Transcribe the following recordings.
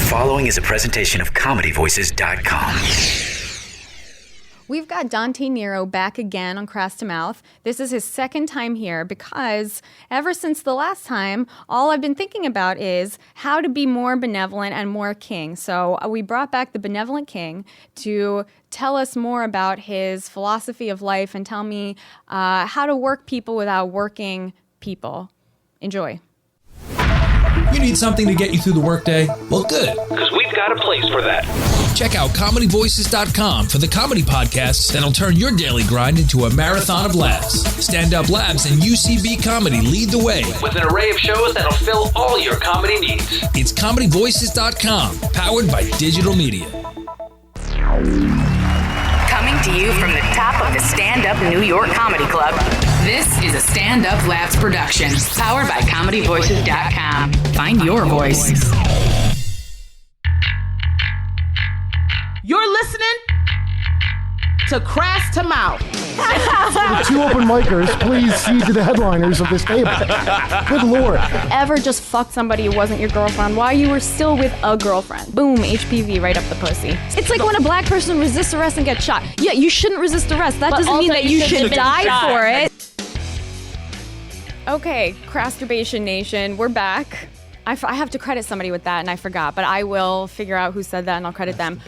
following is a presentation of ComedyVoices.com. We've got Dante Nero back again on Crass to Mouth. This is his second time here because ever since the last time, all I've been thinking about is how to be more benevolent and more king. So we brought back the Benevolent King to tell us more about his philosophy of life and tell me how to work people without working people. Enjoy. You need something to get you through the workday? Well, good. Because we've got a place for that. Check out ComedyVoices.com for the comedy podcasts that'll turn your daily grind into a marathon of laughs. Stand-up labs and UCB comedy lead the way. With an array of shows that'll fill all your comedy needs. It's ComedyVoices.com, powered by digital media. Coming to you from the top of the Stand-Up New York Comedy Club, this is a Stand-Up Labs production, powered by ComedyVoices.com. Find your voice. You're listening to Crass to Mouth. The two open micers, please cede to the headliners of this table. Good Lord. Ever just fucked somebody who wasn't your girlfriend while you were still with a girlfriend? Boom, HPV right up the pussy. It's like when a black person resists arrest and gets shot. Yeah, you shouldn't resist arrest. That doesn't mean that you should die for it. Okay, Crasturbation Nation, we're back. I have to credit somebody with that, and I forgot, but I will figure out who said that, and I'll credit them.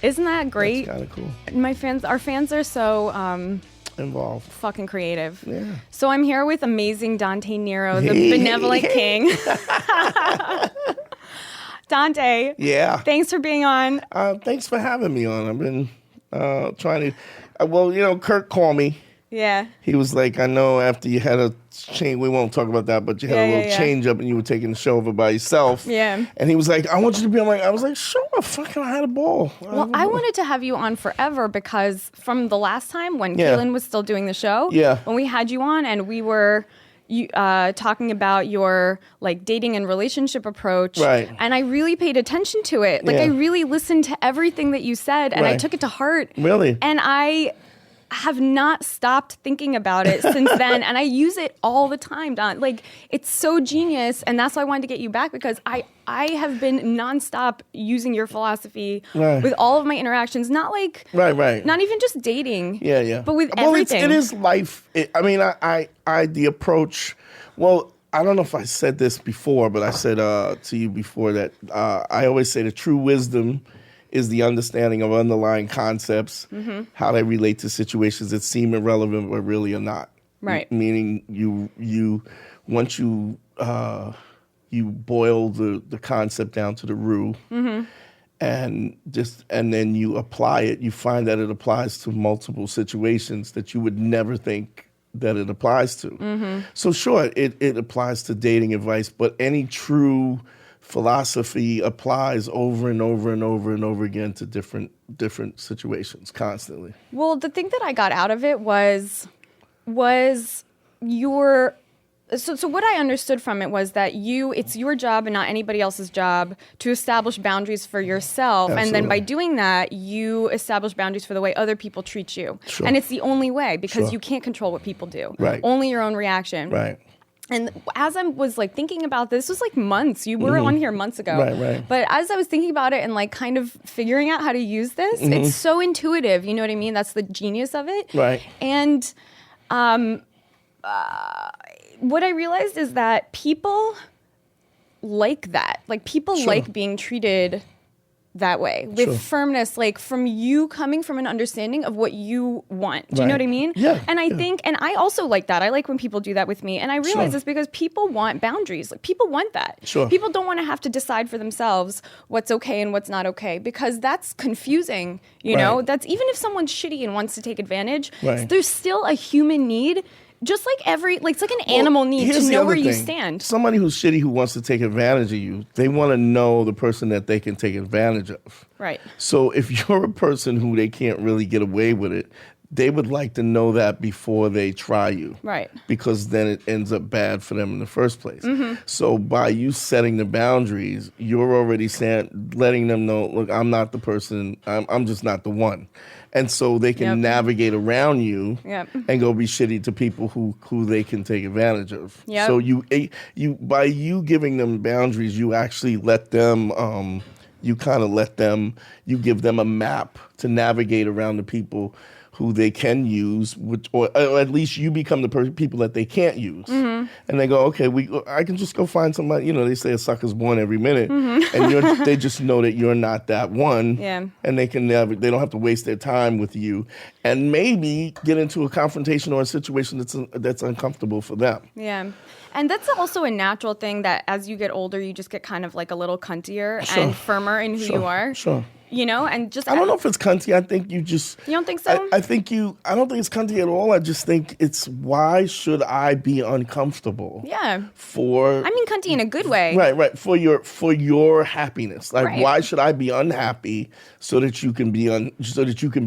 Isn't that great? That's kind of cool. Our fans are so Involved. Fucking creative. Yeah. So I'm here with amazing Dante Nero, the Benevolent King. Dante. Yeah. Thanks for being on. Thanks for having me on. I've been trying to. Kurt called me. Yeah. He was like, I know after you had a change, we won't talk about that, but you had a little change up and you were taking the show over by yourself. Yeah. And he was like, I want you to be on I was like, sure, fucking I had a ball. Well, I wanted to have you on forever because from the last time when Kaylin was still doing the show, when we had you on and we were talking about your like dating and relationship approach. Right. And I really paid attention to it. Like I really listened to everything that you said and I took it to heart. Really? And I have not stopped thinking about it since then, and I use it all the time, Don. Like, it's so genius, and that's why I wanted to get you back, because I have been nonstop using your philosophy with all of my interactions, not like, not even just dating, but with everything. It is life. The approach, I don't know if I said this before, but I said to you before that I always say the true wisdom is the understanding of underlying concepts, how they relate to situations that seem irrelevant but really are not. Right. Meaning you once you boil the concept down to the root, and then you apply it, you find that it applies to multiple situations that you would never think that it applies to. So sure, it applies to dating advice, but any true philosophy applies over and over and over and over again to different situations constantly. Well, the thing that I got out of it was your. So what I understood from it was that it's your job and not anybody else's job to establish boundaries for yourself. Absolutely. And then by doing that, you establish boundaries for the way other people treat you. Sure. And it's the only way, because you can't control what people do. Right. Only your own reaction. Right. And as I was like thinking about this was like months. You were on here months ago. Right. But as I was thinking about it and like kind of figuring out how to use this, it's so intuitive. You know what I mean? That's the genius of it. Right. And what I realized is that people like that. Like people like being treated that way with firmness, like from you coming from an understanding of what you want. Do you know what I mean? Yeah. And I think, and I also like that. I like when people do that with me. And I realize this because people want boundaries. Like people want that. Sure. People don't want to have to decide for themselves what's okay and what's not okay, because that's confusing. You know, that's even if someone's shitty and wants to take advantage, there's still a human need. Just like it's like an animal need to know where you stand. Somebody who's shitty who wants to take advantage of you, they want to know the person that they can take advantage of. Right. So if you're a person who they can't really get away with it, they would like to know that before they try you. Right. Because then it ends up bad for them in the first place. So by you setting the boundaries, you're already letting them know, look, I'm not the person, I'm just not the one. And so they can navigate around you and go be shitty to people who they can take advantage of. So you by you giving them boundaries, you actually let them you kind of you give them a map to navigate around the people who they can use, or at least you become the people that they can't use. Mm-hmm. And they go, okay, I can just go find somebody. They say a sucker's born every minute, and they just know that you're not that one. Yeah. And they don't have to waste their time with you, and maybe get into a confrontation or a situation that's uncomfortable for them. Yeah. And that's also a natural thing that as you get older, you just get kind of like a little cuntier and firmer in who you are. Sure. And just I don't know if it's cunty. I think you just... You don't think so? I don't think it's cunty at all. I just think it's, why should I be uncomfortable? Yeah. I mean cunty in a good way. Right. For your happiness. Like, why should I be unhappy so that you can be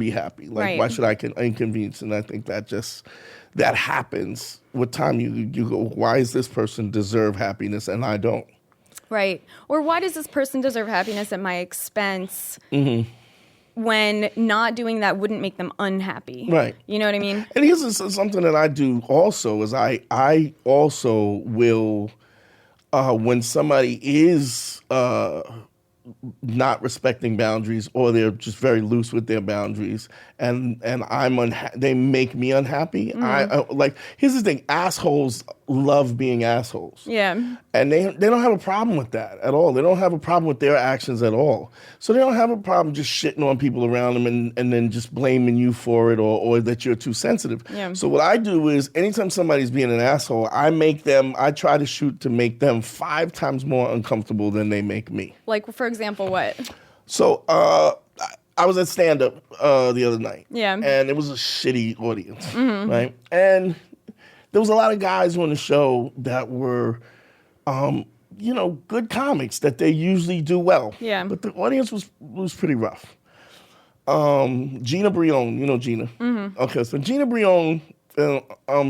happy? Like, why should I inconvenience? And I think that happens with time. You go, why does this person deserve happiness and I don't? Right. Or why does this person deserve happiness at my expense when not doing that wouldn't make them unhappy? Right. You know what I mean? And here's something that I do also is I also will, when somebody is not respecting boundaries, or they're just very loose with their boundaries, and they make me unhappy. Here's the thing: assholes love being assholes. Yeah. And they don't have a problem with that at all. They don't have a problem with their actions at all. So they don't have a problem just shitting on people around them and then just blaming you for it, or that you're too sensitive. Yeah. So what I do is, anytime somebody's being an asshole, I try to shoot to make them 5 times more uncomfortable than they make me. Like, for example, what? So I was at stand-up the other night. Yeah. And it was a shitty audience, right? And there was a lot of guys on the show that were, good comics that they usually do well. Yeah. But the audience was pretty rough. Gina Brion, you know Gina. Mm-hmm. Okay, so Gina Brion,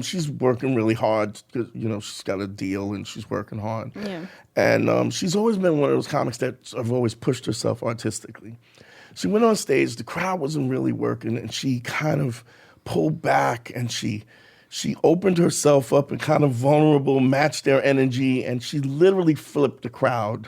she's working really hard because, she's got a deal and she's working hard. Yeah. And she's always been one of those comics that have always pushed herself artistically. She went on stage, the crowd wasn't really working, and she kind of pulled back, and she opened herself up and kind of vulnerable, matched their energy, and she literally flipped the crowd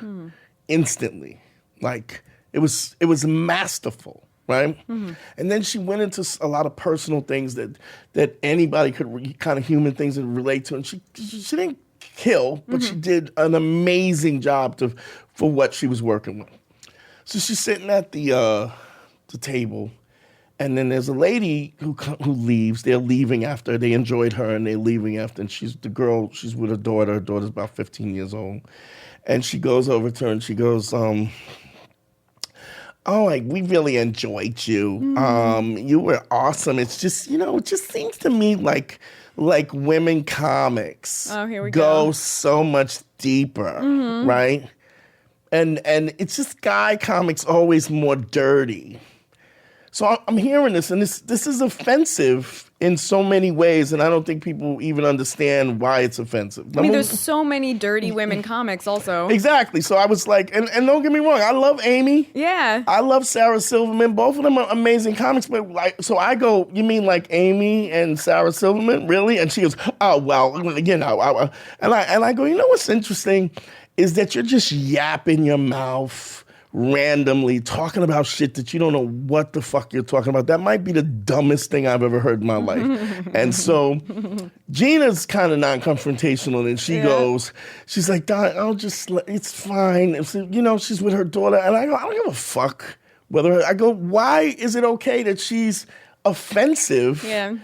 instantly. Like, it was masterful, right? Mm-hmm. And then she went into a lot of personal things that anybody could, kind of human things that relate to, and she didn't kill, but she did an amazing job for what she was working with. So she's sitting at the table, and then there's a lady who leaves. They're leaving after they enjoyed her, and they're leaving after. And she's with her daughter. Her daughter's about 15 years old, and she goes over to her and she goes, we really enjoyed you. You were awesome. It's just, it just seems to me like women comics go so much deeper, right? And it's just guy comics always more dirty. So I'm hearing this, and this is offensive in so many ways, and I don't think people even understand why it's offensive. I mean, there's so many dirty women comics also. Exactly. So I was like, and don't get me wrong, I love Amy. Yeah. I love Sarah Silverman. Both of them are amazing comics. But so I go, you mean like Amy and Sarah Silverman? Really? And she goes, oh, well, and I go, what's interesting is that you're just yapping your mouth randomly, talking about shit that you don't know what the fuck you're talking about. That might be the dumbest thing I've ever heard in my life. And so Gina's kind of non-confrontational, and she goes, she's like, Don, it's fine. And so, she's with her daughter. And I go, I don't give a fuck I go, why is it okay that she's offensive? Yeah.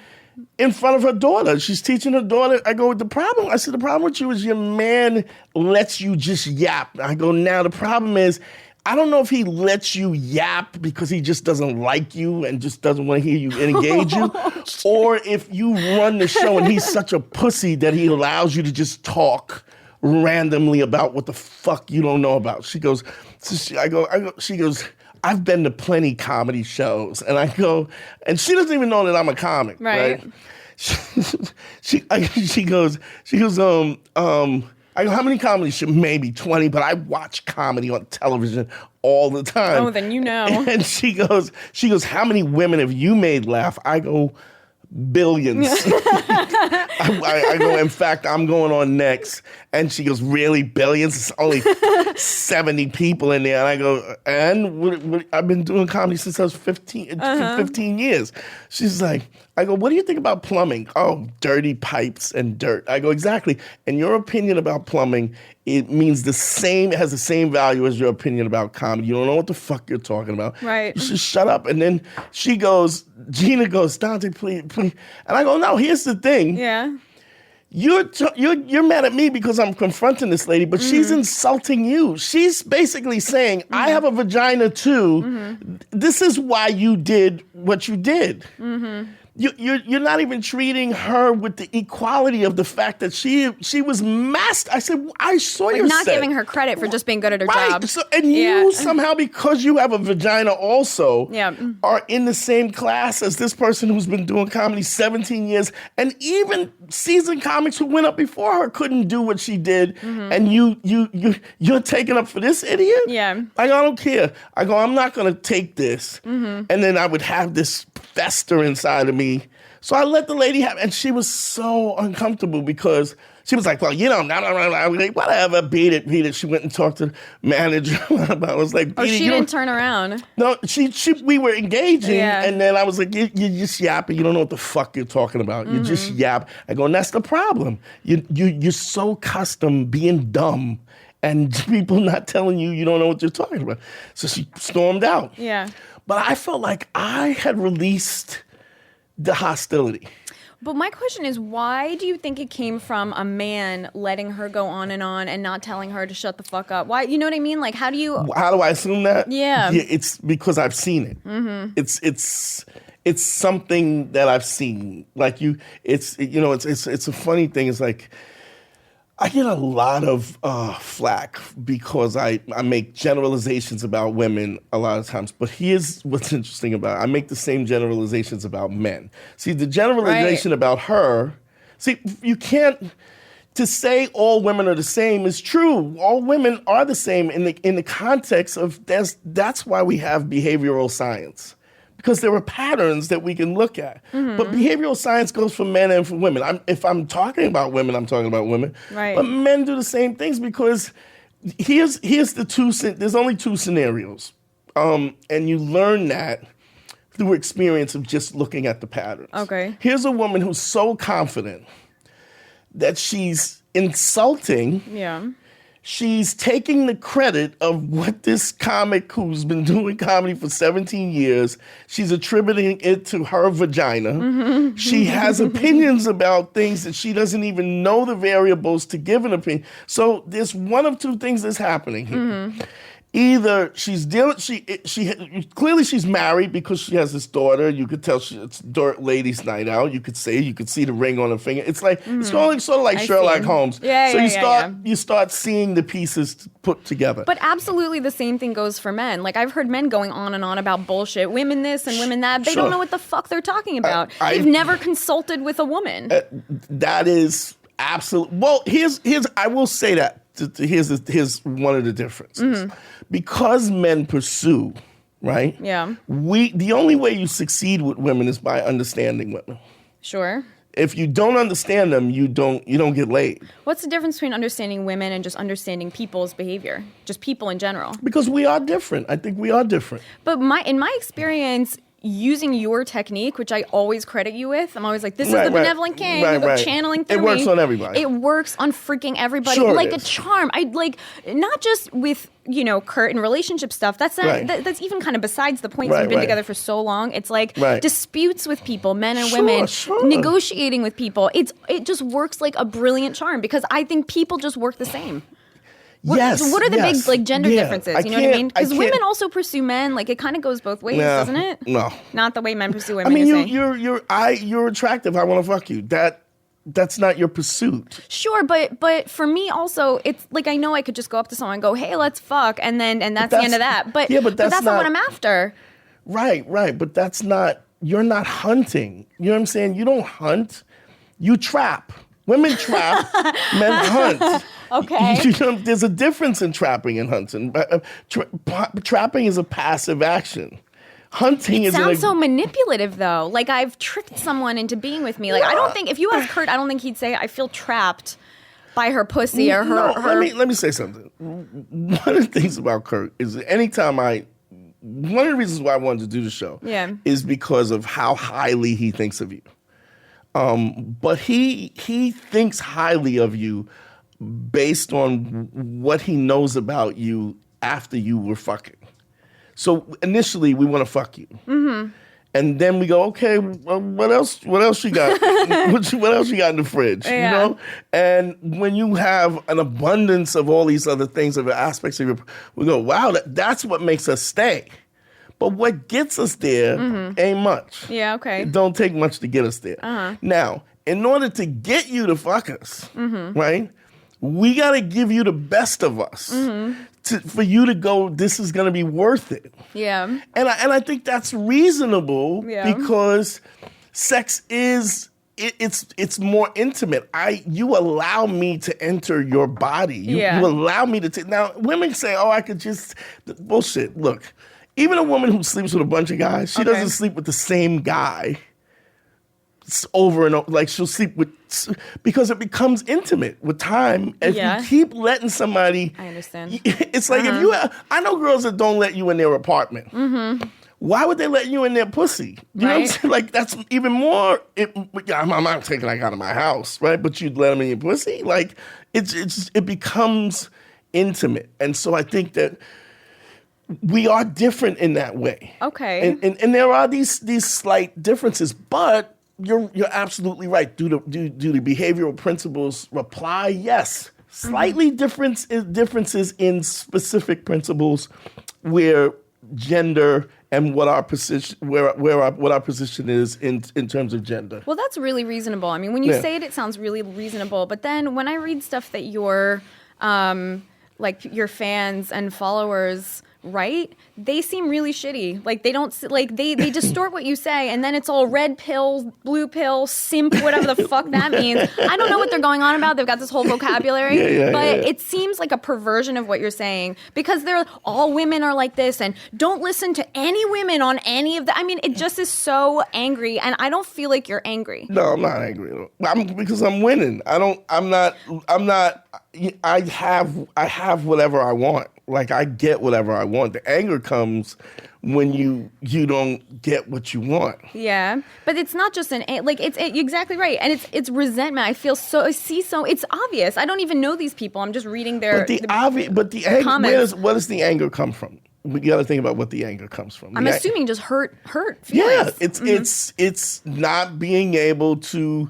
In front of her daughter. She's teaching her daughter. I go, the problem with you is your man lets you just yap. I go, now the problem is, I don't know if he lets you yap because he just doesn't like you and just doesn't want to hear you engage you, or if you run the show and he's such a pussy that he allows you to just talk randomly about what the fuck you don't know about. She goes, she goes, I've been to plenty comedy shows, and I go, and she doesn't even know that I'm a comic, right? She goes, I go, how many comedy shows? Maybe 20, but I watch comedy on television all the time. Oh, then you know. And she goes, how many women have you made laugh? I go, billions. I go, in fact, I'm going on next. And she goes, really, billions? It's only 70 people in there. And I go, and I've been doing comedy since I was 15 years. She's like, I go, what do you think about plumbing? Oh, dirty pipes and dirt. I go, exactly. And your opinion about plumbing, it means the same, it has the same value as your opinion about comedy. You don't know what the fuck you're talking about. Right. You should shut up. And then Gina goes, Dante, please. And I go, no, here's the thing. Yeah. You're mad at me because I'm confronting this lady, but she's insulting you. She's basically saying, I have a vagina too. This is why you did what you did. You're not even treating her with the equality of the fact that she was masked. I said, I saw your not set. giving her credit for just being good at her job. So, and you somehow, because you have a vagina also, are in the same class as this person who's been doing comedy 17 years. And even seasoned comics who went up before her couldn't do what she did. And you're taking up for this idiot? Yeah. I go, I don't care. I go, I'm not going to take this. And then I would have this fester inside of me. So I let the lady have, and she was so uncomfortable because she was like, well, you know, I was like, whatever, beat it. She went and talked to the manager. I was like, she didn't turn around. No, we were engaging, and then I was like, you're just yapping. You don't know what the fuck you're talking about. You just yap. I go, and that's the problem. You're so accustomed being dumb and people not telling you don't know what you're talking about. So she stormed out. Yeah. But I felt like I had released the hostility. But my question is, why do you think it came from a man letting her go on and not telling her to shut the fuck up? Why? You know what I mean? Like, how do I assume that? Yeah. It's because I've seen it. It's something that I've seen. Like it's a funny thing. It's like, I get a lot of flack because I make generalizations about women a lot of times. But here's what's interesting about it. I make the same generalizations about men. See, the generalization about her, you can't, to say all women are the same is true. All women are the same in the context of, that's why we have behavioral science. Because there are patterns that we can look at. But behavioral science goes for men and for women. If I'm talking about women, I'm talking about women. Right. But men do the same things because here's there's only two scenarios. And you learn that through experience of just looking at the patterns. Okay. Here's a woman who's so confident that she's insulting. Yeah. She's taking the credit of what this comic who's been doing comedy for 17 years, she's attributing it to her vagina. She has opinions about things that she doesn't even know the variables to give an opinion. So there's one of two things that's happening here. Either she's clearly she's married because she has this daughter. You could tell it's ladies' night out. You could see the ring on her finger. It's like it's sort of like Sherlock Holmes. You start seeing the pieces put together. But absolutely the same thing goes for men. Like I've heard men going on and on about bullshit, women this and women that. They don't know what the fuck they're talking about. They've never consulted with a woman. That is absolute. Well, here's I will say that. Here's one of the differences. Because men pursue, right? Yeah. The only way you succeed with women is by understanding women. Sure. If you don't understand them, you don't get laid. What's the difference between understanding women and just understanding people's behavior? Just people in general. Because we are different. I think we are different. But in my experience, using your technique, which I always credit you with, I'm always like, this is the Benevolent King, channeling through me. It works on everybody. It works on freaking everybody. Sure like a charm. I like, not just with, Kurt and relationship stuff. That's not, that's even kind of besides the point. We've been together for so long. It's like disputes with people, men and women, negotiating with people. It just works like a brilliant charm because I think people just work the same. What are the big gender differences? You know what I mean? Because women also pursue men. Like it kind of goes both ways, doesn't it? No, not the way men pursue women. I mean, you're attractive. I want to fuck you. That's not your pursuit. Sure, but for me also, it's like I know I could just go up to someone and go, "Hey, let's fuck," and that's the end of that. But that's not what I'm after. Right. But that's not. You're not hunting. You know what I'm saying? You don't hunt. You trap. Women trap, men hunt. Okay. There's a difference in trapping and hunting. Trapping is a passive action. Hunting is... It sounds so manipulative, though. Like, I've tricked someone into being with me. Like, I don't think... If you ask Kurt, I don't think he'd say, I feel trapped. by her pussy or her. Let me say something. One of the things about Kirk is one of the reasons why I wanted to do the show is because of how highly he thinks of you. But he thinks highly of you based on what he knows about you after you were fucking. So initially, we want to fuck you. Mm-hmm. And then we go, okay, well, what else you got? what else you got in the fridge? Yeah. You know? And when you have an abundance of all these other things, of aspects of we go, wow, that's what makes us stay. But what gets us there ain't much. Yeah, okay. It don't take much to get us there. Uh-huh. Now, in order to get you to fuck us, right, we got to give you the best of us for you to go, this is going to be worth it. Yeah. And I think that's reasonable because sex is... It's more intimate. You allow me to enter your body. You allow me to now, women say, oh, I could just... Bullshit. Look, even a woman who sleeps with a bunch of guys, she doesn't sleep with the same guy over and over. Like, she'll sleep with... Because it becomes intimate with time. If you keep letting somebody... I understand. It's like if you... I know girls that don't let you in their apartment. Mm-hmm. Why would they let you in their pussy? You know what I'm saying? Like, that's even more... I'm not taking that out of my house, right? But you'd let them in your pussy? Like, it becomes intimate. And so I think that we are different in that way. Okay. And there are these slight differences, but you're absolutely right. Do the behavioral principles apply? Yes. Slightly differences in specific principles where gender and what our position what our position is in terms of gender. Well, that's really reasonable. I mean, when you say it sounds really reasonable. But then when I read stuff that your your fans and followers write, they seem really shitty. Like, they don't, like, they distort what you say, and then it's all red pill, blue pill, simp, whatever the fuck that means. I don't know what they're going on about. They've got this whole vocabulary, it seems like a perversion of what you're saying, because they're all women are like this, and don't listen to any women on any of the. I mean, it just is so angry, and I don't feel like you're angry. No, I'm not angry. Because I'm winning. I'm not. I have whatever I want. Like, I get whatever I want. The anger comes when you don't get what you want. Yeah, but it's not just it's exactly right, and it's resentment. I feel it's obvious. I don't even know these people. I'm just reading their the anger. Where does the anger come from? You got to think about what the anger comes from. I'm assuming just hurt feelings. Yeah, it's not being able to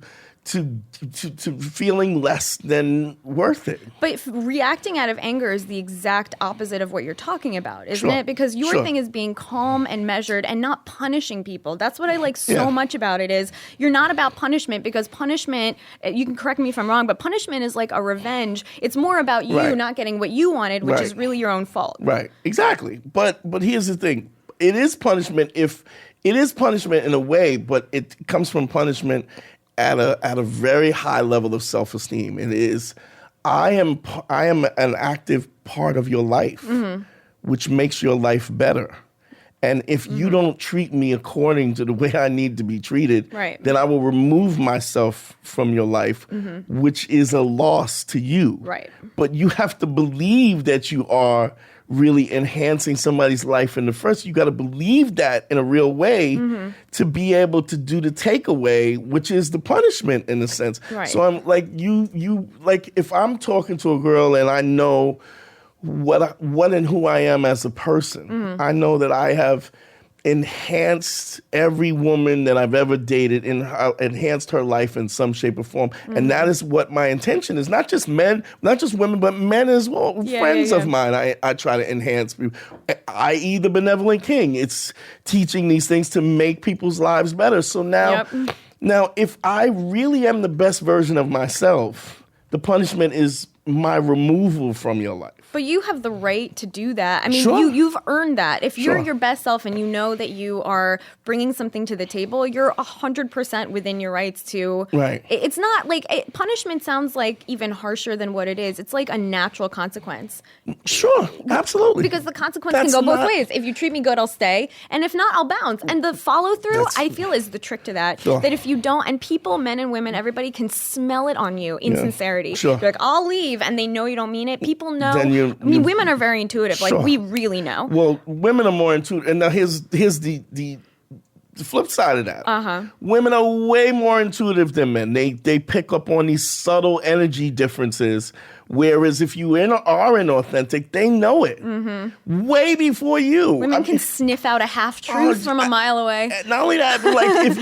feeling less than worth it. But reacting out of anger is the exact opposite of what you're talking about, isn't it? Because your thing is being calm and measured and not punishing people. That's what I like so much about it, is you're not about punishment, because punishment, you can correct me if I'm wrong, but punishment is like a revenge. It's more about you not getting what you wanted, which is really your own fault. Right, exactly. But here's the thing. It is punishment in a way, but it comes from punishment at a very high level of self-esteem. It is, I am an active part of your life, which makes your life better. And if you don't treat me according to the way I need to be treated, then I will remove myself from your life, which is a loss to you. Right. But you have to believe that you are really enhancing somebody's life in the first. You got to believe that in a real way to be able to do the takeaway, which is the punishment in a sense. Right. So I'm like, you like, if I'm talking to a girl and I know what and who I am as a person, I know that I have enhanced every woman that I've ever dated, enhanced her life in some shape or form. And that is what my intention is. Not just men, not just women, but men as well. Friends of mine, I try to enhance people, i.e. the Benevolent King. It's teaching these things to make people's lives better. So now if I really am the best version of myself, the punishment is my removal from your life. But you have the right to do that. I mean, Sure. you've earned that. If you're Sure. your best self and you know that you are bringing something to the table, you're 100% within your rights to. Right. It's not like punishment sounds like even harsher than what it is. It's like a natural consequence. Sure, absolutely. Because the consequence can go both ways. If you treat me good, I'll stay, and if not, I'll bounce. And the follow through, I feel, is the trick to that. Sure. That if you don't, and people, men and women, everybody can smell it on you, insincerity. Sure. You're like, I'll leave, and they know you don't mean it. People know. Women are very intuitive. Sure. Like, we really know. Well, women are more intuitive. And now here's the flip side of that. Women are way more intuitive than men. They pick up on these subtle energy differences. Whereas if you are inauthentic, they know it way before you. Women can sniff out a half truth from a mile away. Not only that, but like if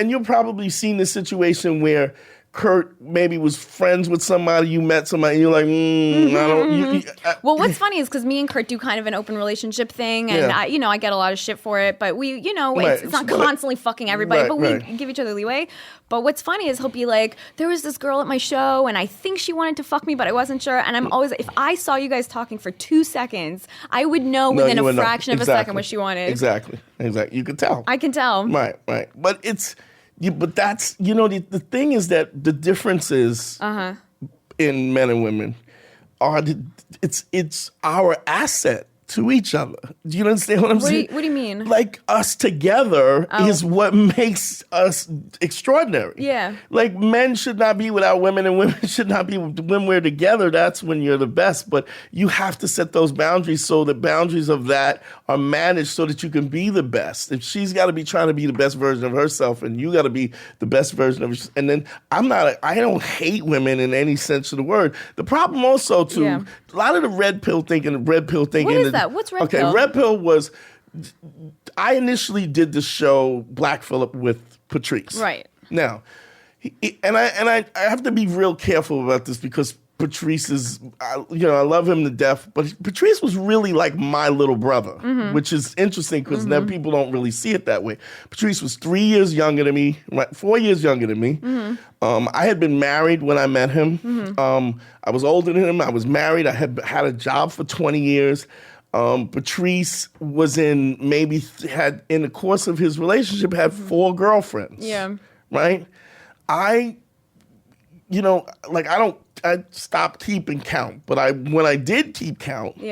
and you've probably seen the situation where Kurt maybe was friends with somebody, you met somebody, and you're like, I don't. Well, what's funny is because me and Kurt do kind of an open relationship thing, and I get a lot of shit for it, but we, it's not constantly fucking everybody, but we give each other leeway. But what's funny is he'll be like, there was this girl at my show, and I think she wanted to fuck me, but I wasn't sure. And I'm always, if I saw you guys talking for 2 seconds, I would know within a fraction of a second what she wanted. Exactly. You could tell. I can tell. Right. But it's. But that's, the thing is that the differences in men and women are, it's our asset to each other. Do you understand what I'm saying? What do you mean? Like, us together is what makes us extraordinary. Yeah. Like, men should not be without women, and women should not be when we're together. That's when you're the best. But you have to set those boundaries so the boundaries of that are managed so that you can be the best. If she's got to be trying to be the best version of herself, and you got to be the best version of yourself. And then I don't hate women in any sense of the word. The problem also, too, a lot of the red pill thinking. What is that? What's red pill? Okay, red pill was, I initially did the show Black Phillip with Patrice. Right. Now, I have to be real careful about this because Patrice is, I love him to death, but Patrice was really like my little brother, which is interesting because people don't really see it that way. Patrice was 3 years younger than me, 4 years younger than me. I had been married when I met him. I was older than him. I was married. I had a job for 20 years. Patrice was in the course of his relationship, had 4 girlfriends. Yeah. Right? I stopped keeping count, but when I did keep count,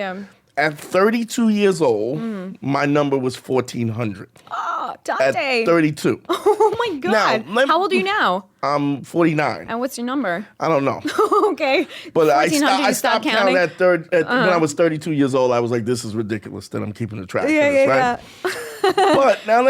at 32 years old, my number was 1,400. Oh, Dante. At 32. Oh my God. Now, how old are you now? I'm 49. And what's your number? I don't know. Okay. But I stopped counting when I was 32 years old. I was like, this is ridiculous that I'm keeping a track of this, right? But now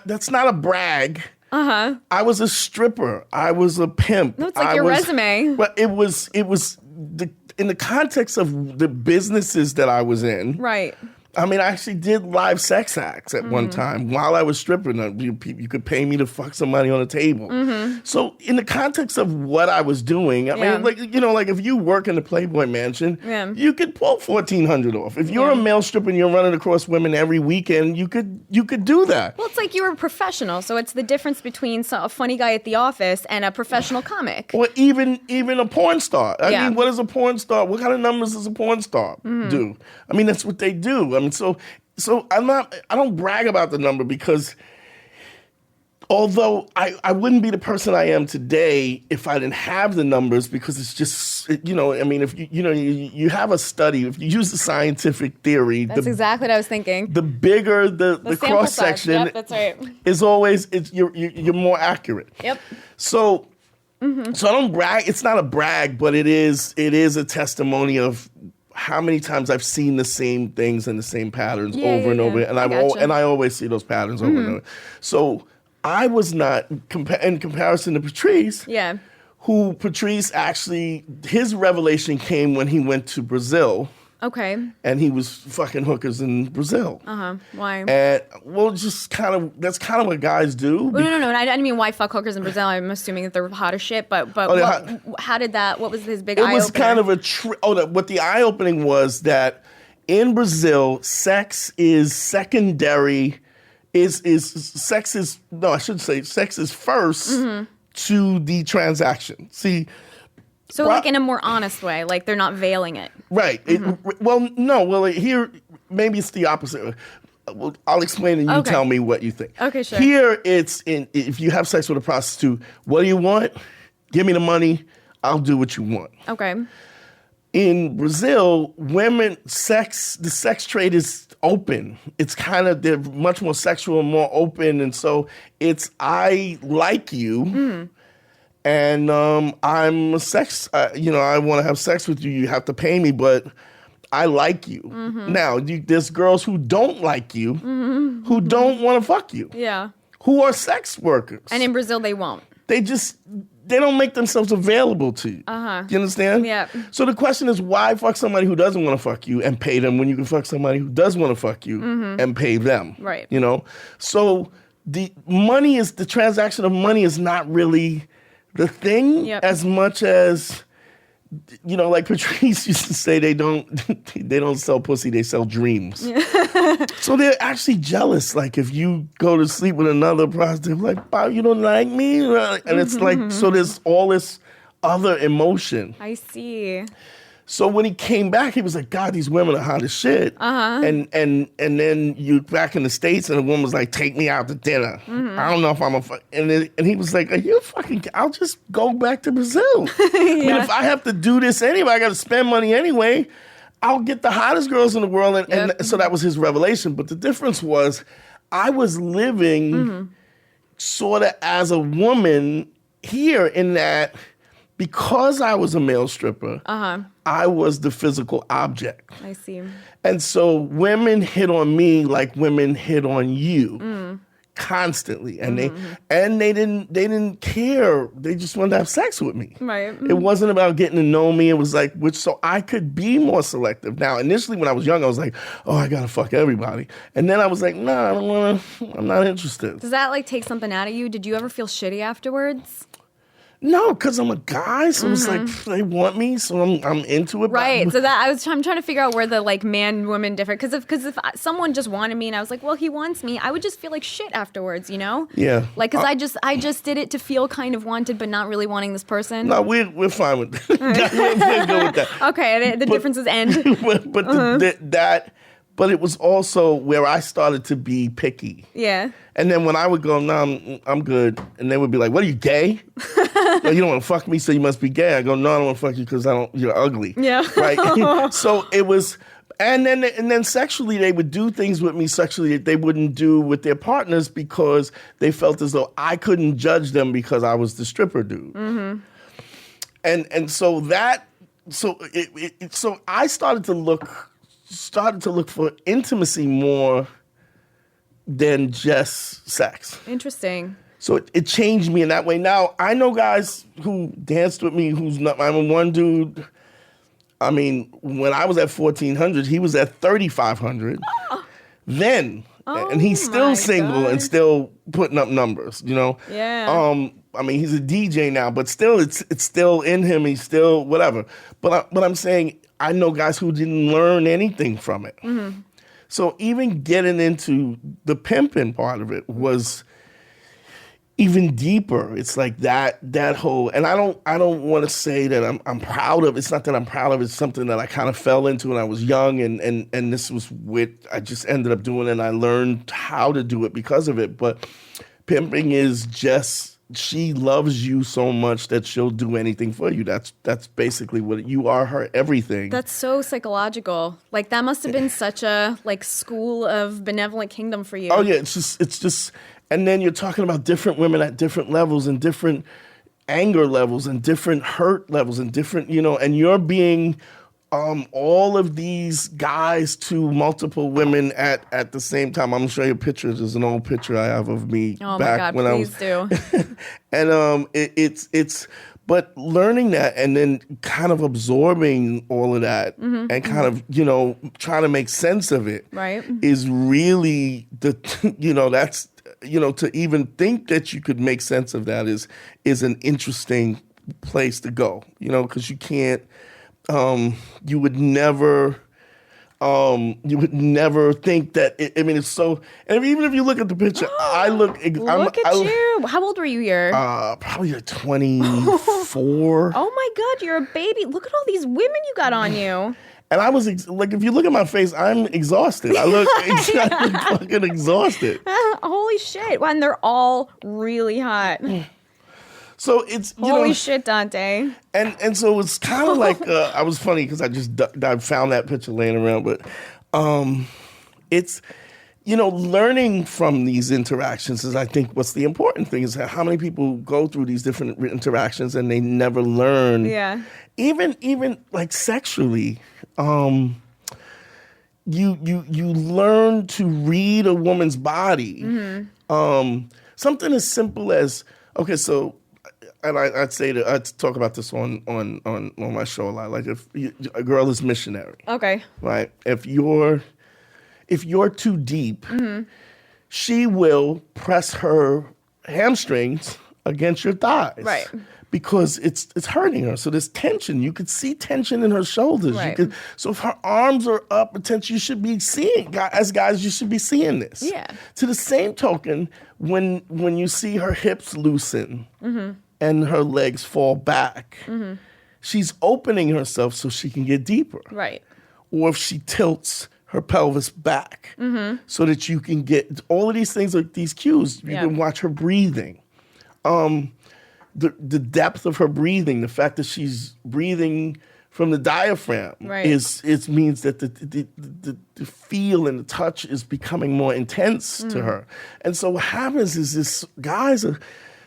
that's not a brag. I was a stripper. I was a pimp. No, it's like your resume. Well, it was in the context of the businesses that I was in. Right. I mean, I actually did live sex acts at one time while I was stripping. You could pay me to fuck somebody on a table. So in the context of what I was doing, I mean, like if you work in the Playboy Mansion, you could pull 1,400 off. If you're a male stripper and you're running across women every weekend, you could do that. Well, it's like you're a professional, so it's the difference between a funny guy at the office and a professional comic. Or even a porn star. I mean, what is a porn star? What kind of numbers does a porn star do? I mean, that's what they do. I mean, so I don't brag about the number because although I wouldn't be the person I am today if I didn't have the numbers, because it's just, I mean, if you have a study, if you use the scientific theory. That's exactly what I was thinking. The bigger the cross section that's right. is always, you're more accurate. Yep. So I don't brag. It's not a brag, but it is a testimony of how many times I've seen the same things and the same patterns over and over, and I always see those patterns over and over. So I was not in comparison to Patrice. Yeah. Who Patrice actually, his revelation came when he went to Brazil. Okay. And he was fucking hookers in Brazil. Why? And that's kind of what guys do. No. I didn't mean why fuck hookers in Brazil. I'm assuming that they're hot as shit. But how did that? What was his big eye opener? It was kind of what the eye opening was that in Brazil, sex is secondary. Sex is first to the transaction. See, So like in a more honest way, like they're not veiling it. Right. Here, maybe it's the opposite. I'll explain and you tell me what you think. Okay, sure. Here, if you have sex with a prostitute, what do you want? Give me the money. I'll do what you want. Okay. In Brazil, the sex trade is open. It's they're much more sexual, more open. And so it's, I like you. And I'm a sex, I want to have sex with you. You have to pay me, but I like you. Now, there's girls who don't like you, who don't want to fuck you. Yeah. Who are sex workers. And in Brazil, they won't. They don't make themselves available to you. You understand? Yeah. So the question is, why fuck somebody who doesn't want to fuck you and pay them when you can fuck somebody who does want to fuck you and pay them? Right. So the transaction of money is not really the thing as much as, like Patrice used to say, they don't sell pussy, they sell dreams. So they're actually jealous. Like if you go to sleep with another prostitute, like, wow, you don't like me? And it's like, so there's all this other emotion. I see. So when he came back, he was like, God, these women are hot as shit. And then you back in the States and the woman was like, take me out to dinner. I don't know if I'm and he was like, are you fucking, I'll just go back to Brazil. I mean, if I have to do this anyway, I got to spend money anyway, I'll get the hottest girls in the world. And so that was his revelation. But the difference was I was living sort of as a woman here in that because I was a male stripper, I was the physical object. I see. And so women hit on me like women hit on you constantly. And they didn't care. They just wanted to have sex with me. Right. It wasn't about getting to know me. It was like, so I could be more selective. Now, initially when I was young, I was like, oh, I gotta fuck everybody. And then I was like, nah, I don't wanna, I'm not interested. Does that like take something out of you? Did you ever feel shitty afterwards? No, because I'm a guy, so it's like they want me, so I'm into it. Right. So I'm trying to figure out where the like man woman differ. Because if someone just wanted me and I was like, well, he wants me, I would just feel like shit afterwards, Yeah. Like because I just did it to feel kind of wanted, but not really wanting this person. No, we're fine with that. we'll go with that. Okay, the differences end. But it was also where I started to be picky. Yeah. And then when I would go, no, I'm good. And they would be like, what, are you gay? No, you don't want to fuck me, so you must be gay. I go, no, I don't want to fuck you because you're ugly. Yeah. Right? So it was, and then sexually, they would do things with me sexually that they wouldn't do with their partners because they felt as though I couldn't judge them because I was the stripper dude. And so so I started to look for intimacy more than just sex. Interesting. So it changed me in that way. Now, I know guys who danced with me who's not, I mean, one dude, I mean, when I was at 1,400, he was at 3,500 then. And he's still single and still putting up numbers, Yeah. I mean, he's a DJ now, but still, it's still in him. He's still whatever. But I'm saying, I know guys who didn't learn anything from it. So even getting into the pimping part of it was even deeper. It's like that whole, and I don't want to say that I'm proud of. It's not that I'm proud of. It's something that I kind of fell into when I was young, and this was what I just ended up doing, and I learned how to do it because of it. But pimping is just, she loves you so much that she'll do anything for you. That's basically what you are, her everything. That's so psychological. Like that must have been such a like school of benevolent kingdom for you. Oh yeah, it's just, and then you're talking about different women at different levels and different anger levels and different hurt levels and different, and you're being all of these guys to multiple women at the same time. I'm gonna show you pictures. There's an old picture I have of me back when I was. Do. And it's but learning that and then kind of absorbing all of that and kind of trying to make sense of it is really that's to even think that you could make sense of that is an interesting place to go, because you can't. You would never, You would never think that. It's so. And even if you look at the picture, I look. Look at you. How old were you here? Probably like 24. Oh my God, you're a baby. Look at all these women you got on you. And I was if you look at my face, I'm exhausted. I look fucking exhausted. Holy shit! And they're all really hot. So it's holy shit, Dante. And so it's kind of like I was funny because I just I found that picture laying around, but it's learning from these interactions is I think what's the important thing is how many people go through these different interactions and they never learn. Yeah. Even like sexually, you learn to read a woman's body. Mm-hmm. Something as simple as so. And I'd talk about this on my show a lot. Like if a girl is missionary, okay, right? If you're too deep, mm-hmm. she will press her hamstrings against your thighs, right? Because it's hurting her. So there's tension. You could see tension in her shoulders. Right. So if her arms are up, potentially you should be seeing. As guys, you should be seeing this. Yeah. To the same token, when you see her hips loosen. Mm-hmm. and her legs fall back, mm-hmm. she's opening herself so she can get deeper. Right. Or if she tilts her pelvis back mm-hmm. so that you can get all of these things, like these cues. You can watch her breathing. The depth of her breathing, the fact that she's breathing from the diaphragm means that the feel and the touch is becoming more intense to her. And so what happens is this guys are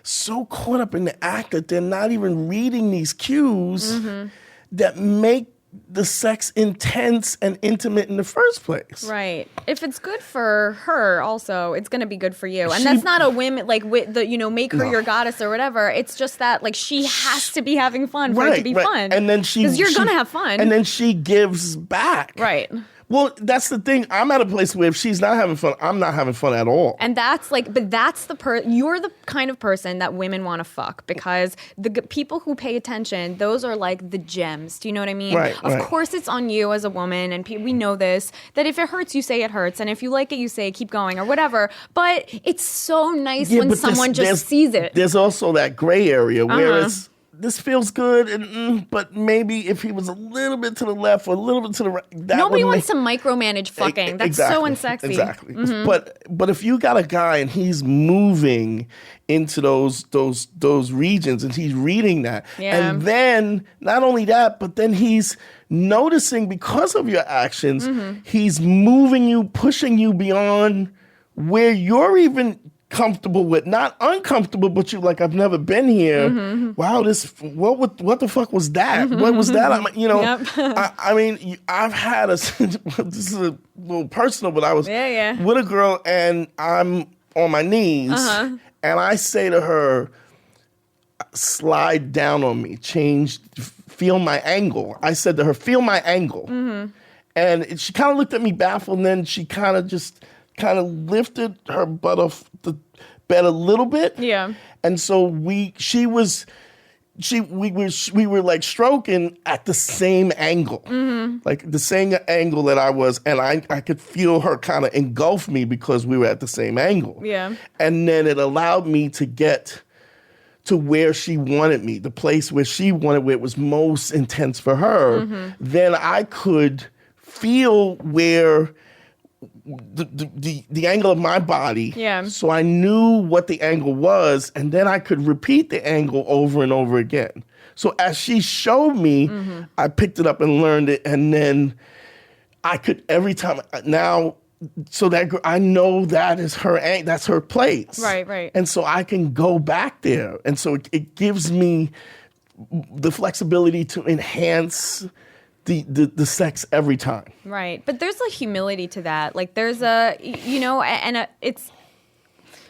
so caught up in the act that they're not even reading these cues mm-hmm. that make the sex intense and intimate in the first place. Right. If it's good for her, also, it's going to be good for you. And that's not a whim, like, make her your goddess or whatever. It's just that, like, she has to be having fun for it to be fun. And then because you're going to have fun. And then she gives back. Right. Well, that's the thing. I'm at a place where if she's not having fun, I'm not having fun at all. And that's like, but that's you're the kind of person that women want to fuck because the people who pay attention, those are like the gems. Do you know what I mean? Right. Of course, it's on you as a woman, and we know this, that if it hurts, you say it hurts. And if you like it, you say keep going or whatever. But it's so nice when someone just sees it. There's also that gray area where this feels good, but maybe if he was a little bit to the left or a little bit to the right, nobody wants to micromanage fucking. That's so unsexy. Exactly. Mm-hmm. But if you got a guy and he's moving into those regions and he's reading that, and then not only that, but then he's noticing because of your actions, mm-hmm. he's moving you, pushing you beyond where you're even comfortable with, not uncomfortable, but you like, I've never been here. Mm-hmm. Wow, what the fuck was that? Mm-hmm. What was that? I mean, I've had this is a little personal, but I was with a girl and I'm on my knees and I say to her, slide down on me, feel my angle. I said to her, feel my angle. Mm-hmm. And she kind of looked at me baffled, and then she kind of lifted her butt off the bed a little bit. Yeah. And so we were like stroking at the same angle. Mm-hmm. Like the same angle that I was, and I could feel her kind of engulf me because we were at the same angle. Yeah. And then it allowed me to get to where she wanted me, the place where she wanted, where it was most intense for her. Mm-hmm. Then I could feel where the angle of my body. Yeah. So I knew what the angle was, and then I could repeat the angle over and over again. So as she showed me, mm-hmm. I picked it up and learned it, and then I could every time now. So that I know that's her place. Right. And so I can go back there, and so it gives me the flexibility to enhance the sex every time. Right. But there's a humility to that. Like there's it's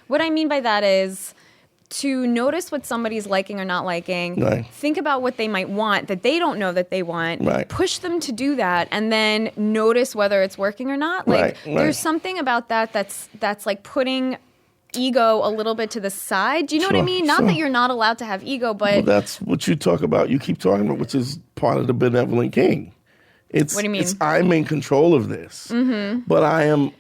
what I mean by that is to notice what somebody's liking or not liking, right. Think about what they might want that they don't know that they want, right. Push them to do that, and then notice whether it's working or not. Like there's something about that's like putting ego a little bit to the side. Do you know what I mean? Not that you're not allowed to have ego, but that's what you talk about. You keep talking about, which is part of the benevolent king. It's, what do you mean? I'm in control of this, but I am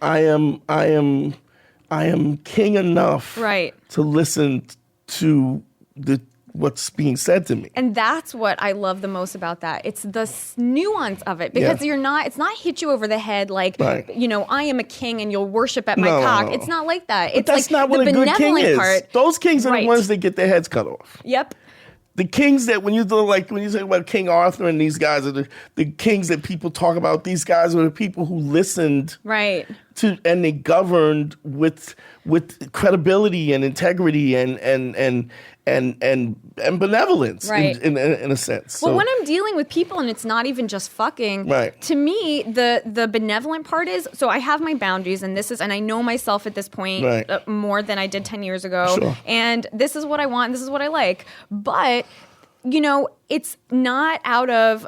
king enough to listen to what's being said to me. And that's what I love the most about that. It's the nuance of it, because it's not hit you over the head like, I am a king and you'll worship at my cock. No. It's not like that. It's that's like not what the a good king is. Part. Those kings are the ones that get their heads cut off. Yep. The kings that when you say about King Arthur and these guys are the kings that people talk about. These guys are the people who listened to, and they governed with credibility and integrity and benevolence in a sense. Well, when I'm dealing with people and it's not even just fucking, to me, the benevolent part is, so I have my boundaries, and I know myself at this point more than I did 10 years ago. And this is what I want, this is what I like. But, it's not out of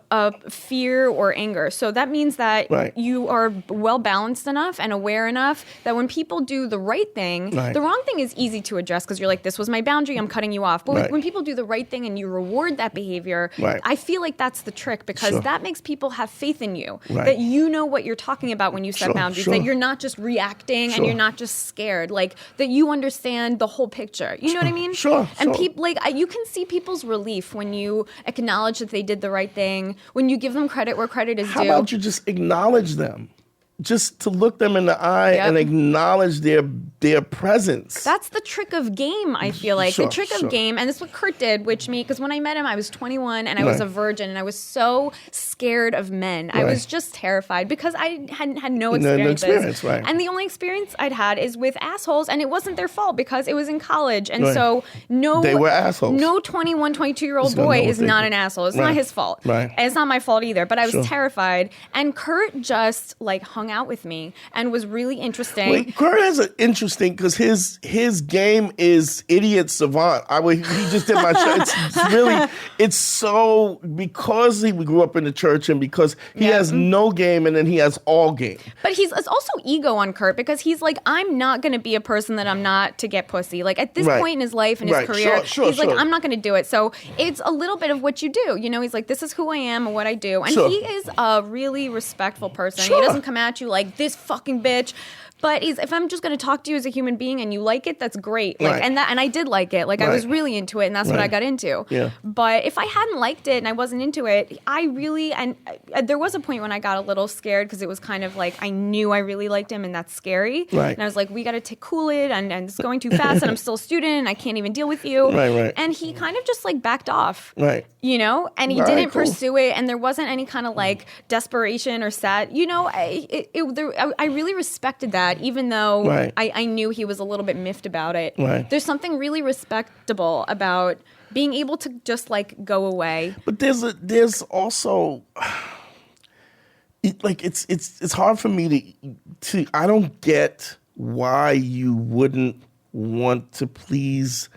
fear or anger. So that means that you are well balanced enough and aware enough that when people do the right thing, the wrong thing is easy to address because you're like, this was my boundary, I'm cutting you off. But when people do the right thing and you reward that behavior, I feel like that's the trick, because that makes people have faith in you, that you know what you're talking about when you set boundaries, that you're not just reacting and you're not just scared, like that you understand the whole picture. You know what I mean? And people, you can see people's relief when you acknowledge that they did the right thing, when you give them credit where credit is due. How about you just acknowledge them? Just to look them in the eye and acknowledge their presence. That's the trick of game, I feel like. The trick of game, and this is what Kurt did, because when I met him, I was 21 and I was a virgin, and I was so scared of men. I was just terrified because I hadn't had no experiences. And the only experience I'd had is with assholes, and it wasn't their fault because it was in college. And so they were assholes. No 21, 22-year-old boy is not an asshole. It's not his fault. And it's not my fault either, but I was terrified. And Kurt just hung out with me and was really interesting. Wait, Kurt has an interesting, because his game is idiot savant. He just did my show. It's so, because he grew up in the church and because he has no game and then he has all game. But it's also ego on Kurt, because he's like, I'm not going to be a person that I'm not to get pussy. Like at this point in his life and his career, he's like, I'm not going to do it. So it's a little bit of what you do. He's like, this is who I am and what I do. And he is a really respectful person. He doesn't come at you like, this fucking bitch. But if I'm just going to talk to you as a human being and you like it, that's great. And I did like it. I was really into it, and that's what I got into. Yeah. But if I hadn't liked it and I wasn't into it, there was a point when I got a little scared, because it was kind of like I knew I really liked him, and that's scary. And I was like, we got to cool it, and it's going too fast, and I'm still a student, and I can't even deal with you. And he kind of just backed off. And he didn't pursue it, and there wasn't any kind of desperation or sad. I really respected that. Even though I knew he was a little bit miffed about it. There's something really respectable about being able to just go away. But there's also it's hard for me to I don't get why you wouldn't want to please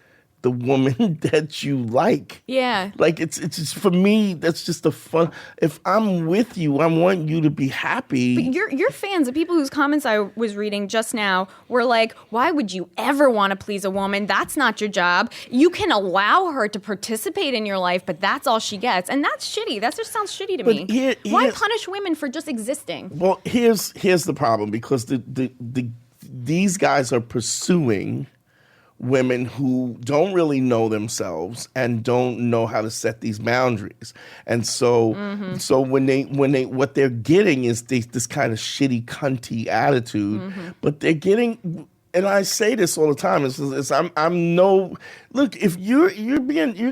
the woman that you like. Yeah. It's just, for me, that's just a fun. If I'm with you, I want you to be happy. But your fans, the people whose comments I was reading just now, were like, why would you ever want to please a woman? That's not your job. You can allow her to participate in your life, but that's all she gets. And that's shitty. That just sounds shitty to me. Why punish women for just existing? Well, here's the problem, because these guys are pursuing women who don't really know themselves and don't know how to set these boundaries. And so when they what they're getting is this kind of shitty cunty attitude, but they're getting, and I say this all the time, look, if your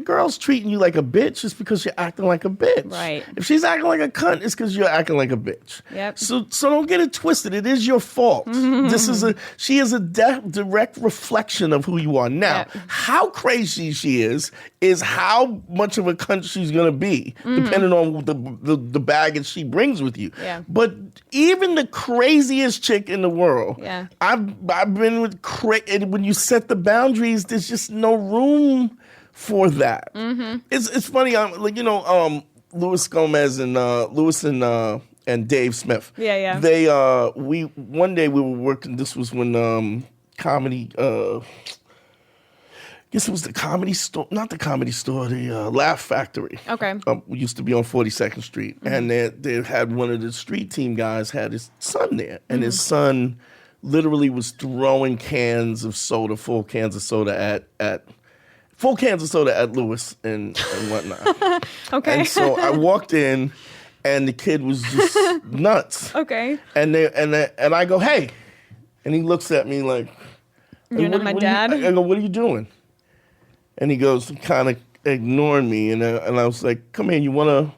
girl's treating you like a bitch, it's because you're acting like a bitch. Right. If she's acting like a cunt, it's because you're acting like a bitch. Yep. So don't get it twisted. It is your fault. She is a direct reflection of who you are. Now, how crazy she is how much of a cunt she's gonna be, depending on the baggage she brings with you. Yeah. But even the craziest chick in the world, I've been with and when you set the boundaries, there's just no room for that. It's funny. Luis Gomez and and Dave Smith. Yeah. They one day we were working. This was when comedy guess it was the Comedy Store, not the Comedy Store, the Laugh Factory. Okay. We used to be on 42nd Street. And they had one of the street team guys had his son there. And his son literally was throwing cans of soda, full cans of soda at Lewis and whatnot. Okay. And so I walked in, and the kid was just nuts. Okay. And I go, hey. And he looks at me like, You're not my dad? I go, what are you doing? And he goes, kind of ignoring me. And I was like, come here, you want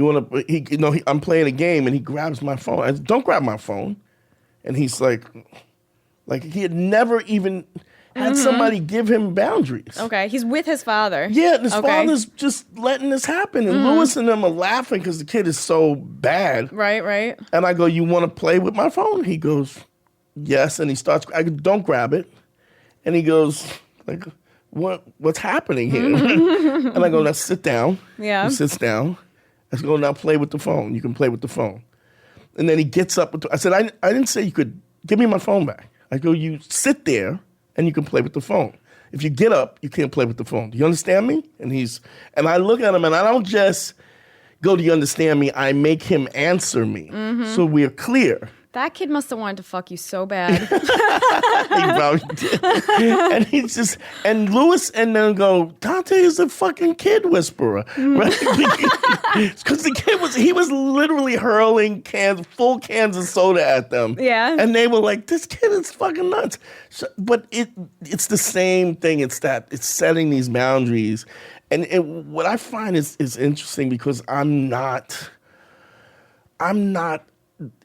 to, I'm playing a game, and he grabs my phone. I said, don't grab my phone. And he's like he had never even had somebody give him boundaries. Okay, he's with his father. Yeah, and his father's just letting this happen. And Lewis and them are laughing because the kid is so bad. Right. And I go, you want to play with my phone? He goes, yes. And he starts, I go, don't grab it. And he goes, like, what's happening here? And I go, let's sit down. Yeah. He sits down. I go, now play with the phone. You can play with the phone. And then he gets up. I said, I didn't say you could give me my phone back. I go, you sit there and you can play with the phone. If you get up, you can't play with the phone. Do you understand me? And I look at him, and I don't just go, do you understand me? I make him answer me. So we're clear. That kid must have wanted to fuck you so bad. He probably did. And Lewis and them go, Dante is a fucking kid whisperer. Right? Because the kid was literally hurling full cans of soda at them. Yeah. And they were like, this kid is fucking nuts. So, but it's the same thing. It's setting these boundaries. And what I find is interesting, because I'm not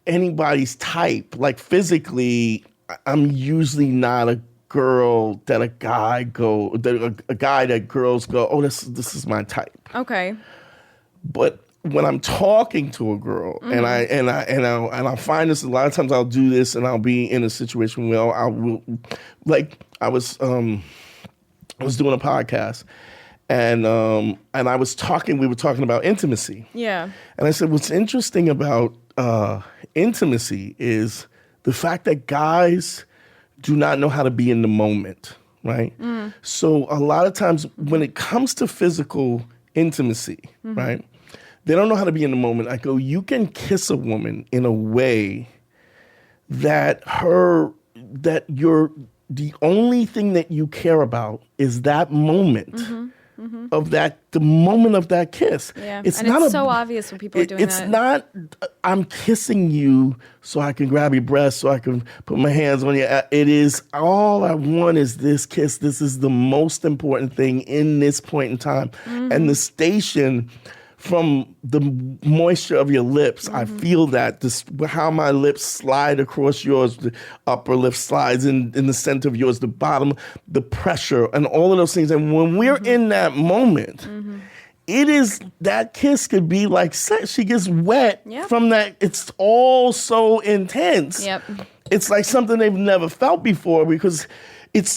anybody's type. Like, physically, I'm usually not a girl that a guy that girls go, oh, this is my type. Okay. But when I'm talking to a girl, and I find this a lot of times, I'll do this, and I'll be in a situation where I was doing a podcast, and we were talking about intimacy. Yeah. And I said, what's interesting about intimacy is the fact that guys do not know how to be in the moment, right? So a lot of times when it comes to physical intimacy, right, they don't know how to be in the moment. I go, you can kiss a woman in a way that you're the only thing that you care about is that moment. The moment of that kiss. Yeah, it's so obvious when people are doing that. It's not, I'm kissing you so I can grab your breast, so I can put my hands on you. It is, all I want is this kiss. This is the most important thing in this point in time. And the station, from the moisture of your lips, I feel that, how my lips slide across yours, the upper lip slides in the center of yours, the bottom, the pressure, and all of those things. And when we're in that moment, it is, that kiss could be like sex. She gets wet from that. It's all so intense. Yep. It's like something they've never felt before, because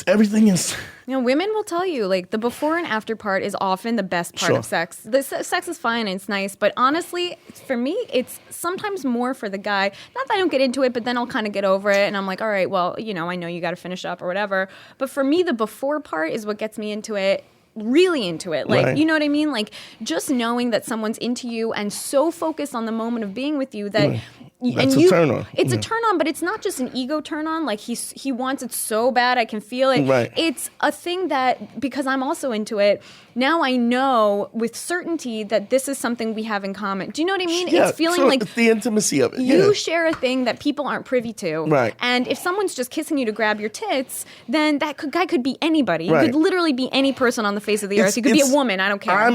everything is... women will tell you, like, the before and after part is often the best part of sex. The sex is fine and it's nice, but honestly, for me, it's sometimes more for the guy. Not that I don't get into it, but then I'll kind of get over it, and I'm like, all right, well, I know you got to finish up or whatever. But for me, the before part is what gets me into it. Really into it. Like, you know what I mean? Like, just knowing that someone's into you and so focused on the moment of being with you that... That's a turn on. It's a turn on, but it's not just an ego turn on. Like, he wants it so bad, I can feel it. Right. It's a thing that, because I'm also into it, now I know with certainty that this is something we have in common. Do you know what I mean? Yeah, it's feeling like it's the intimacy of it. You share a thing that people aren't privy to. Right. And if someone's just kissing you to grab your tits, then that guy could be anybody. Right. It could literally be any person on the face of the earth. It could be a woman. I don't care.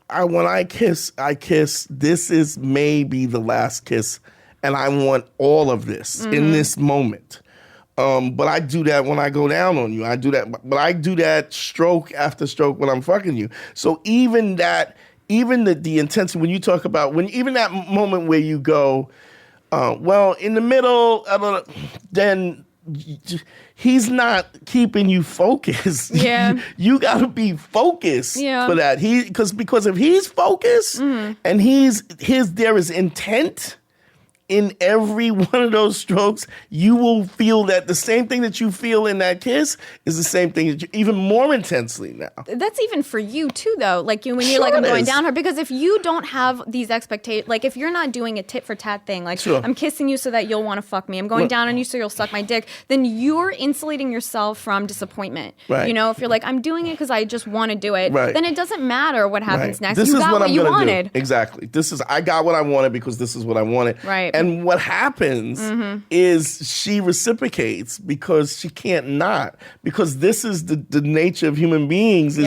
When I kiss, this is maybe the last kiss, and I want all of this in this moment. But I do that when I go down on you. I do that stroke after stroke when I'm fucking you. So even the intensity, when you talk about, even that moment where you go, in the middle, then he's not keeping you focused. Yeah. You got to be focused for that. Because if he's focused and there is intent, in every one of those strokes, you will feel that the same thing that you feel in that kiss is the same thing that you, even more intensely now. That's even for you too, though. Like when you're like, I'm going down her, because if you don't have these expectations, like if you're not doing a tit for tat thing, like I'm kissing you so that you'll want to fuck me, I'm going down on you so you'll suck my dick, then you're insulating yourself from disappointment. Right. You know, if you're like, I'm doing it because I just want to do it, then it doesn't matter what happens next. This you is got what you wanted. Exactly. I got what I wanted because this is what I wanted. Right. And what happens is she reciprocates because she can't not. Because this is the nature of human beings.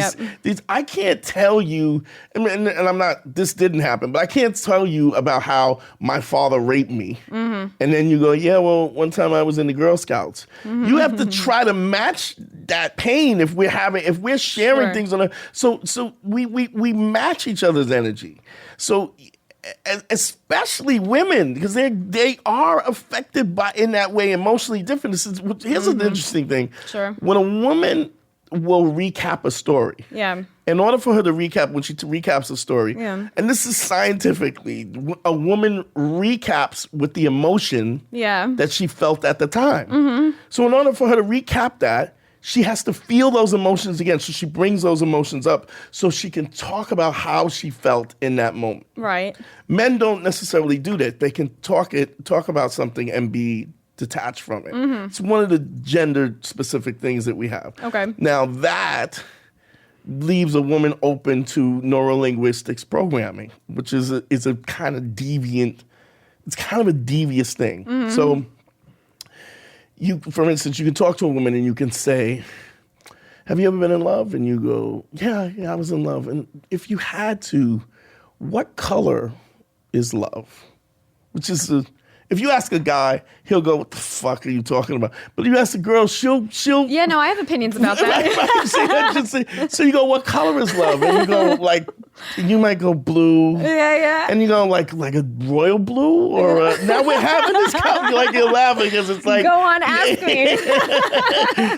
I can't tell you, and I'm not, this didn't happen, but I can't tell you about how my father raped me. And then you go, yeah, well, one time I was in the Girl Scouts. You have to try to match that pain if we're sharing things on so we match each other's energy. So especially women, because they are affected by in that way emotionally different. Here's an interesting thing. When a woman will recap a story, in order for her to recap, when she recaps a story, and this is scientifically, a woman recaps with the emotion that she felt at the time. So in order for her to recap that, she has to feel those emotions again. So she brings those emotions up so she can talk about how she felt in that moment. Right. Men don't necessarily do that. They can talk about something and be detached from it. It's one of the gender-specific things that we have. Okay. Now that leaves a woman open to neurolinguistics programming, which is a kind of deviant, it's kind of a devious thing. So for instance, you can talk to a woman and you can say, have you ever been in love? And you go, yeah, I was in love. And if you had to, what color is love? Which is, if you ask a guy, he'll go, what the fuck are you talking about? But if you ask a girl, she'll. Yeah, no, I have opinions about that. So you go, what color is love? And you go, like, you might go blue. Yeah. And you go, like a royal blue? Or now we're having this like you're laughing because it's like. Go on, ask me.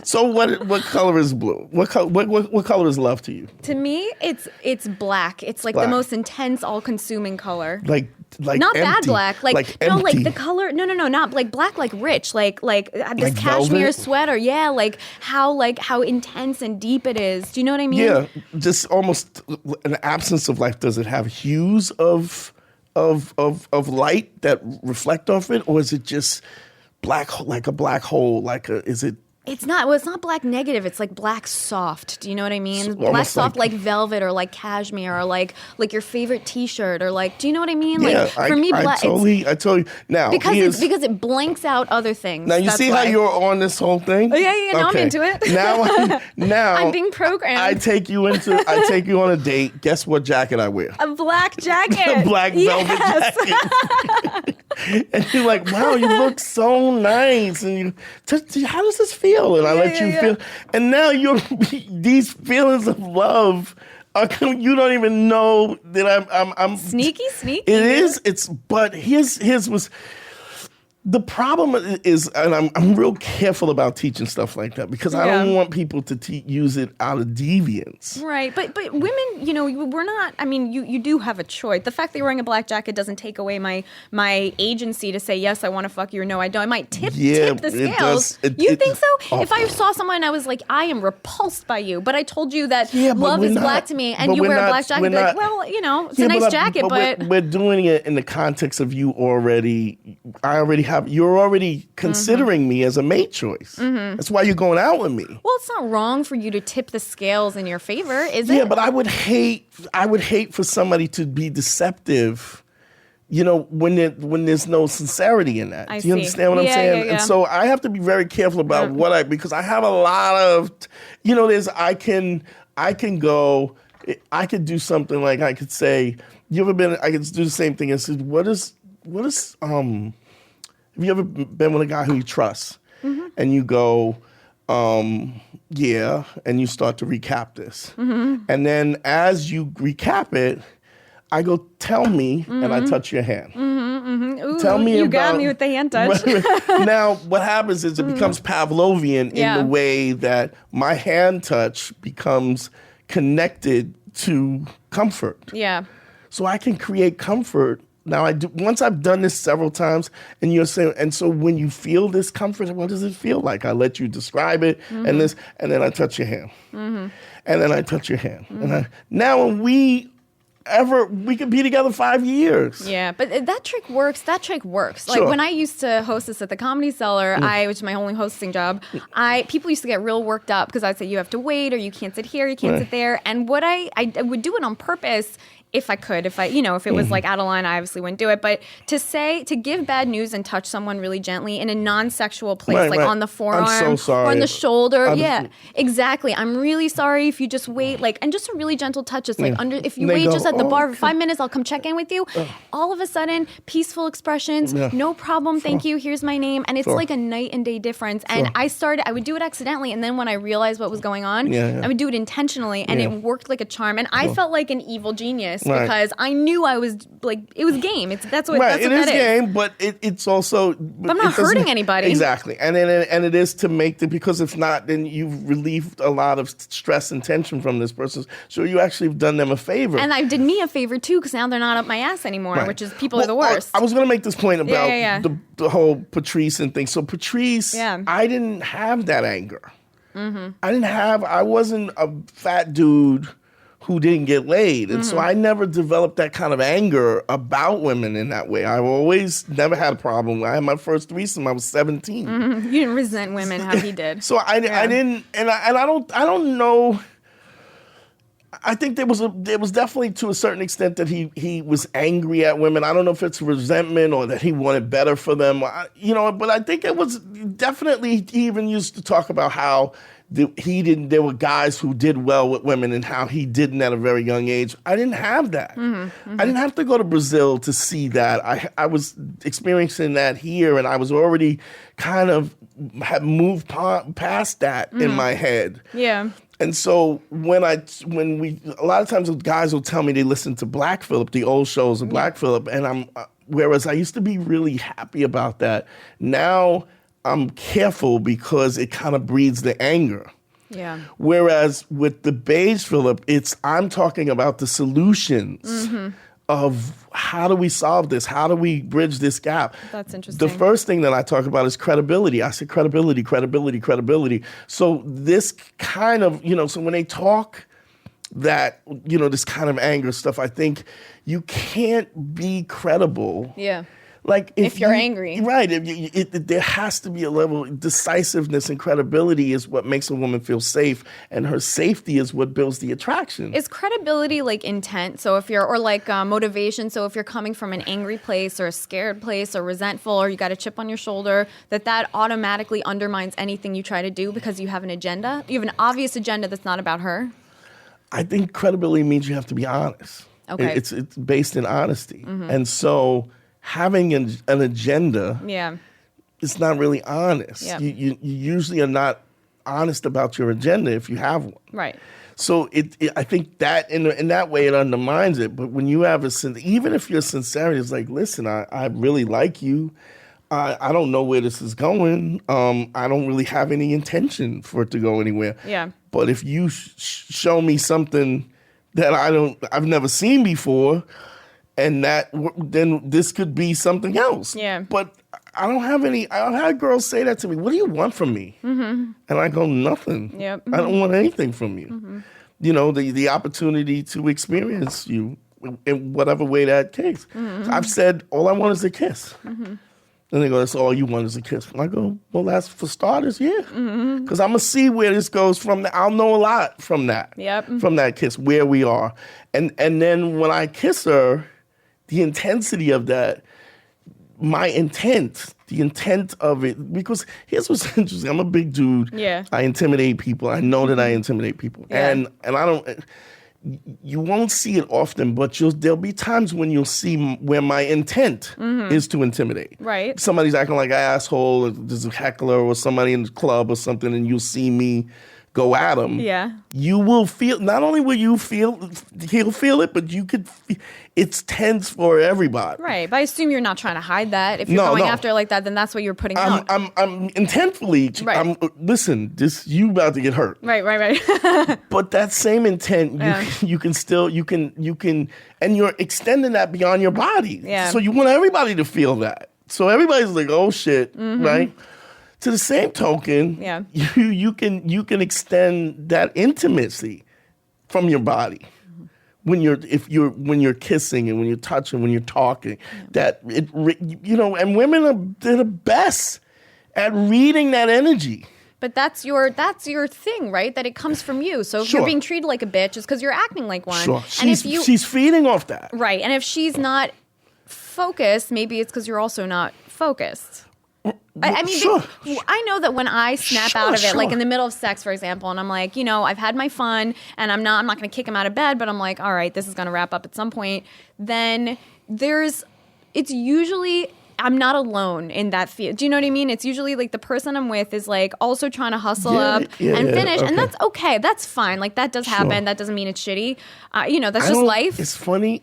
So what color is blue? What color is love to you? To me, it's black. It's like the most intense, all-consuming color. Like not empty, bad black, like the color. No, not like black, like rich, like this cashmere velvet? sweater. Yeah, like how intense and deep it is. Do you know what I mean? Yeah, just almost an absence of life. Does it have hues of light that reflect off it, or is it just black, like a black hole? Is it? It's not. Well, it's not black negative. It's like black soft. Do you know what I mean? Black soft, like velvet or like cashmere or like your favorite T-shirt or like. Do you know what I mean? Yeah, like for me, black. I totally. Now because it blanks out other things. Now you see how you're on this whole thing. Oh, yeah. Now I'm into it. Now I'm being programmed. I take you on a date. Guess what jacket I wear? A black jacket. A black velvet jacket. And you're like, wow, you look so nice. And how does this feel? And I let you feel. And now these feelings of love are coming. You don't even know that I'm sneaky. It is. But his was. The problem is, and I'm real careful about teaching stuff like that because I don't want people to use it out of deviance. Right, but women, we're not. I mean, you do have a choice. The fact that you're wearing a black jacket doesn't take away my agency to say yes, I want to fuck you, or no, I don't. It might tip the scales. You think so? If I saw someone and I was like, I am repulsed by you, but I told you that love is black to me, and you wear a black jacket, I'd be like, well, it's a nice jacket, but we're doing it in the context of you already. I already have. You're already considering me as a mate choice. That's why you're going out with me. Well, it's not wrong for you to tip the scales in your favor, is it? Yeah, but I would hate for somebody to be deceptive, when there's no sincerity in that. Do you understand what I'm saying? Yeah. And so I have to be very careful about because I have a lot of, I can go, I could do something like I could say, I could do the same thing and say, what is have you ever been with a guy who you trust and you go, yeah, and you start to recap this. And then as you recap it, I go, tell me, and I touch your hand. Ooh, tell me you about, got me with the hand touch. Now, what happens is it becomes Pavlovian in the way that my hand touch becomes connected to comfort. Yeah. So I can create comfort Now once I've done this several times, and you're saying, and so when you feel discomfort, what does it feel like? I let you describe it, and then I touch your hand, and then I touch your hand, and now when we could be together 5 years. Yeah, but that trick works. Like Sure. when I used to host this at the Comedy Cellar, which is my only hosting job, people used to get real worked up because I'd say you have to wait, or you can't sit here, you can't sit there. And what I would do it on purpose if I could. If it was like out of line, I obviously wouldn't do it. But to give bad news and touch someone really gently in a non-sexual place, on the forearm I'm so sorry. or on the shoulder. Exactly. I'm really sorry if you just wait, and just a really gentle touch. It's if you wait just at the bar for 5 minutes, I'll come check in with you. All of a sudden, peaceful expressions, no problem, thank you, here's my name. And it's like a night and day difference. And I would do it accidentally. And then when I realized what was going on, I would do it intentionally. And it worked like a charm. And I felt like an evil genius because I knew I was it was game. That's what that is. Game, but it's also. But I'm not hurting anybody. Exactly, and it is to make because if not, then you've relieved a lot of stress and tension from this person. So you actually have done them a favor, and I did me a favor too because now they're not up my ass anymore. Which is people are the worst. I was going to make this point about the whole Patrice and thing. So Patrice, I didn't have that anger. I wasn't a fat dude who didn't get laid. And so I never developed that kind of anger about women in that way. I've always never had a problem. I had my first threesome, I was 17. You didn't resent women how he did. So I didn't, and I don't know. I think there was definitely to a certain extent that he was angry at women. I don't know if it's resentment or that he wanted better for them, but I think it was definitely, he even used to talk about how there were guys who did well with women and how he didn't at a very young age. I didn't have that. I didn't have to go to Brazil to see that. I was experiencing that here, and I was already kind of had moved past that in my head. Yeah. And so when a lot of times guys will tell me they listen to Black Phillip, the old shows of Black Phillip, and whereas I used to be really happy about that, now I'm careful because it kind of breeds the anger. Yeah. Whereas with the Beige Phillip, I'm talking about the solutions of how do we solve this? How do we bridge this gap? That's interesting. The first thing that I talk about is credibility. I said credibility. So this kind of, so when they talk that, this kind of anger stuff, I think you can't be credible. Yeah. Like if you're angry. Right. There has to be a level of decisiveness, and credibility is what makes a woman feel safe, and her safety is what builds the attraction. Is credibility like intent? So if you're, or like motivation, so if you're coming from an angry place or a scared place or resentful, or you got a chip on your shoulder, that automatically undermines anything you try to do because you have an agenda? You have an obvious agenda that's not about her? I think credibility means you have to be honest. Okay. It's based in honesty. And so having an agenda, it's not really honest. Yeah. You usually are not honest about your agenda if you have one. Right. So I think that in that way it undermines it. But when you have even if your sincerity is like, listen, I really like you. I don't know where this is going. I don't really have any intention for it to go anywhere. Yeah. But if you show me something that I've never seen before, and then this could be something else. Yeah. But I don't have girls say that to me. What do you want from me? And I go, nothing. Yep. I don't want anything from you. The opportunity to experience you in whatever way that takes. So I've said, all I want is a kiss. And they go, that's all you want is a kiss. And I go, well, that's for starters, yeah. Because I'm going to see where this goes from. I'll know a lot from that. Yep. From that kiss, where we are. And then when I kiss her, the intensity of that, the intent of it, because here's what's interesting. I'm a big dude. Yeah. I intimidate people. I know that I intimidate people. Yeah. And I don't... You won't see it often, but there'll be times when you'll see where my intent is to intimidate. Right. Somebody's acting like an asshole, or there's a heckler or somebody in the club or something, and you'll see me go at him, you will feel, not only will you feel, he'll feel it, but you could, it's tense for everybody. Right. But I assume you're not trying to hide that. If you're going after it like that, then that's what you're putting out. I'm intentfully, listen, you about to get hurt. Right. But that same intent, you can still, you can, and you're extending that beyond your body. Yeah. So you want everybody to feel that. So everybody's like, oh shit, right? To the same token, you can extend that intimacy from your body when you're kissing and when you're touching, when you're talking. That and women they're the best at reading that energy. But that's your thing, right? That it comes from you. So if you're being treated like a bitch, it's because you're acting like one. Sure, she's feeding off that, right? And if she's not focused, maybe it's because you're also not focused. I mean, I know that when I snap out of it, like in the middle of sex, for example, and I'm like, I've had my fun, and I'm not going to kick him out of bed, but I'm like, all right, this is going to wrap up at some point. Then it's usually, I'm not alone in that field. Do you know what I mean? It's usually like the person I'm with is like also trying to hustle up and finish, and that's okay. That's fine. Like that does happen. That doesn't mean it's shitty. That's just life. It's funny.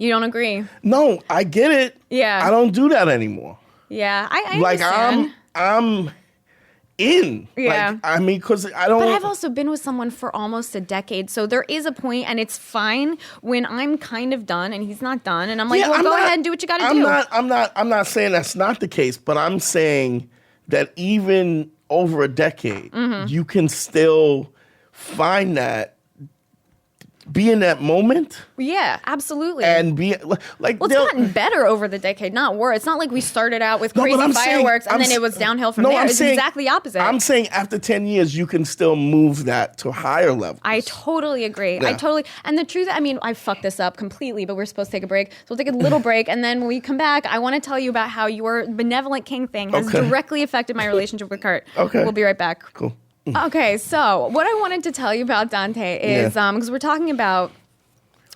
You don't agree? No, I get it. Yeah. I don't do that anymore. Yeah, I understand. I'm in. Yeah. Like, I mean, because I don't. But I've also been with someone for almost a decade, so there is a point, and it's fine when I'm kind of done and he's not done, and I'm like, go ahead and do what you got to do. I'm not saying that's not the case, but I'm saying that even over a decade, you can still find that. Be in that moment. Yeah, absolutely. And be like, well, it's gotten better over the decade, not worse. It's not like we started out with crazy fireworks and then it was downhill from there. It's exactly the opposite. I'm saying after 10 years, you can still move that to higher levels. I totally agree. Yeah. And the truth, I mean, I fucked this up completely, but we're supposed to take a break. So we'll take a little break. And then when we come back, I want to tell you about how your benevolent king thing has directly affected my relationship with Kurt. Okay. We'll be right back. Cool. Okay, so what I wanted to tell you about Dante is, because we're talking about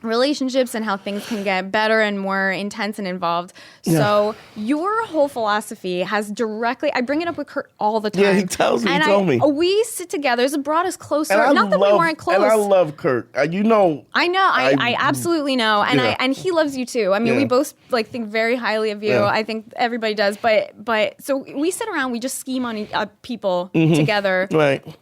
relationships and how things can get better and more intense and involved. So your whole philosophy has directly, I bring it up with Kurt all the time. Yeah, he tells me, he told me. We sit together, it's brought us closer. Not that we weren't close. And I love Kurt. I know, I absolutely know. And and he loves you too. I mean, we both think very highly of you. I think everybody does. But so we sit around, we just scheme on people together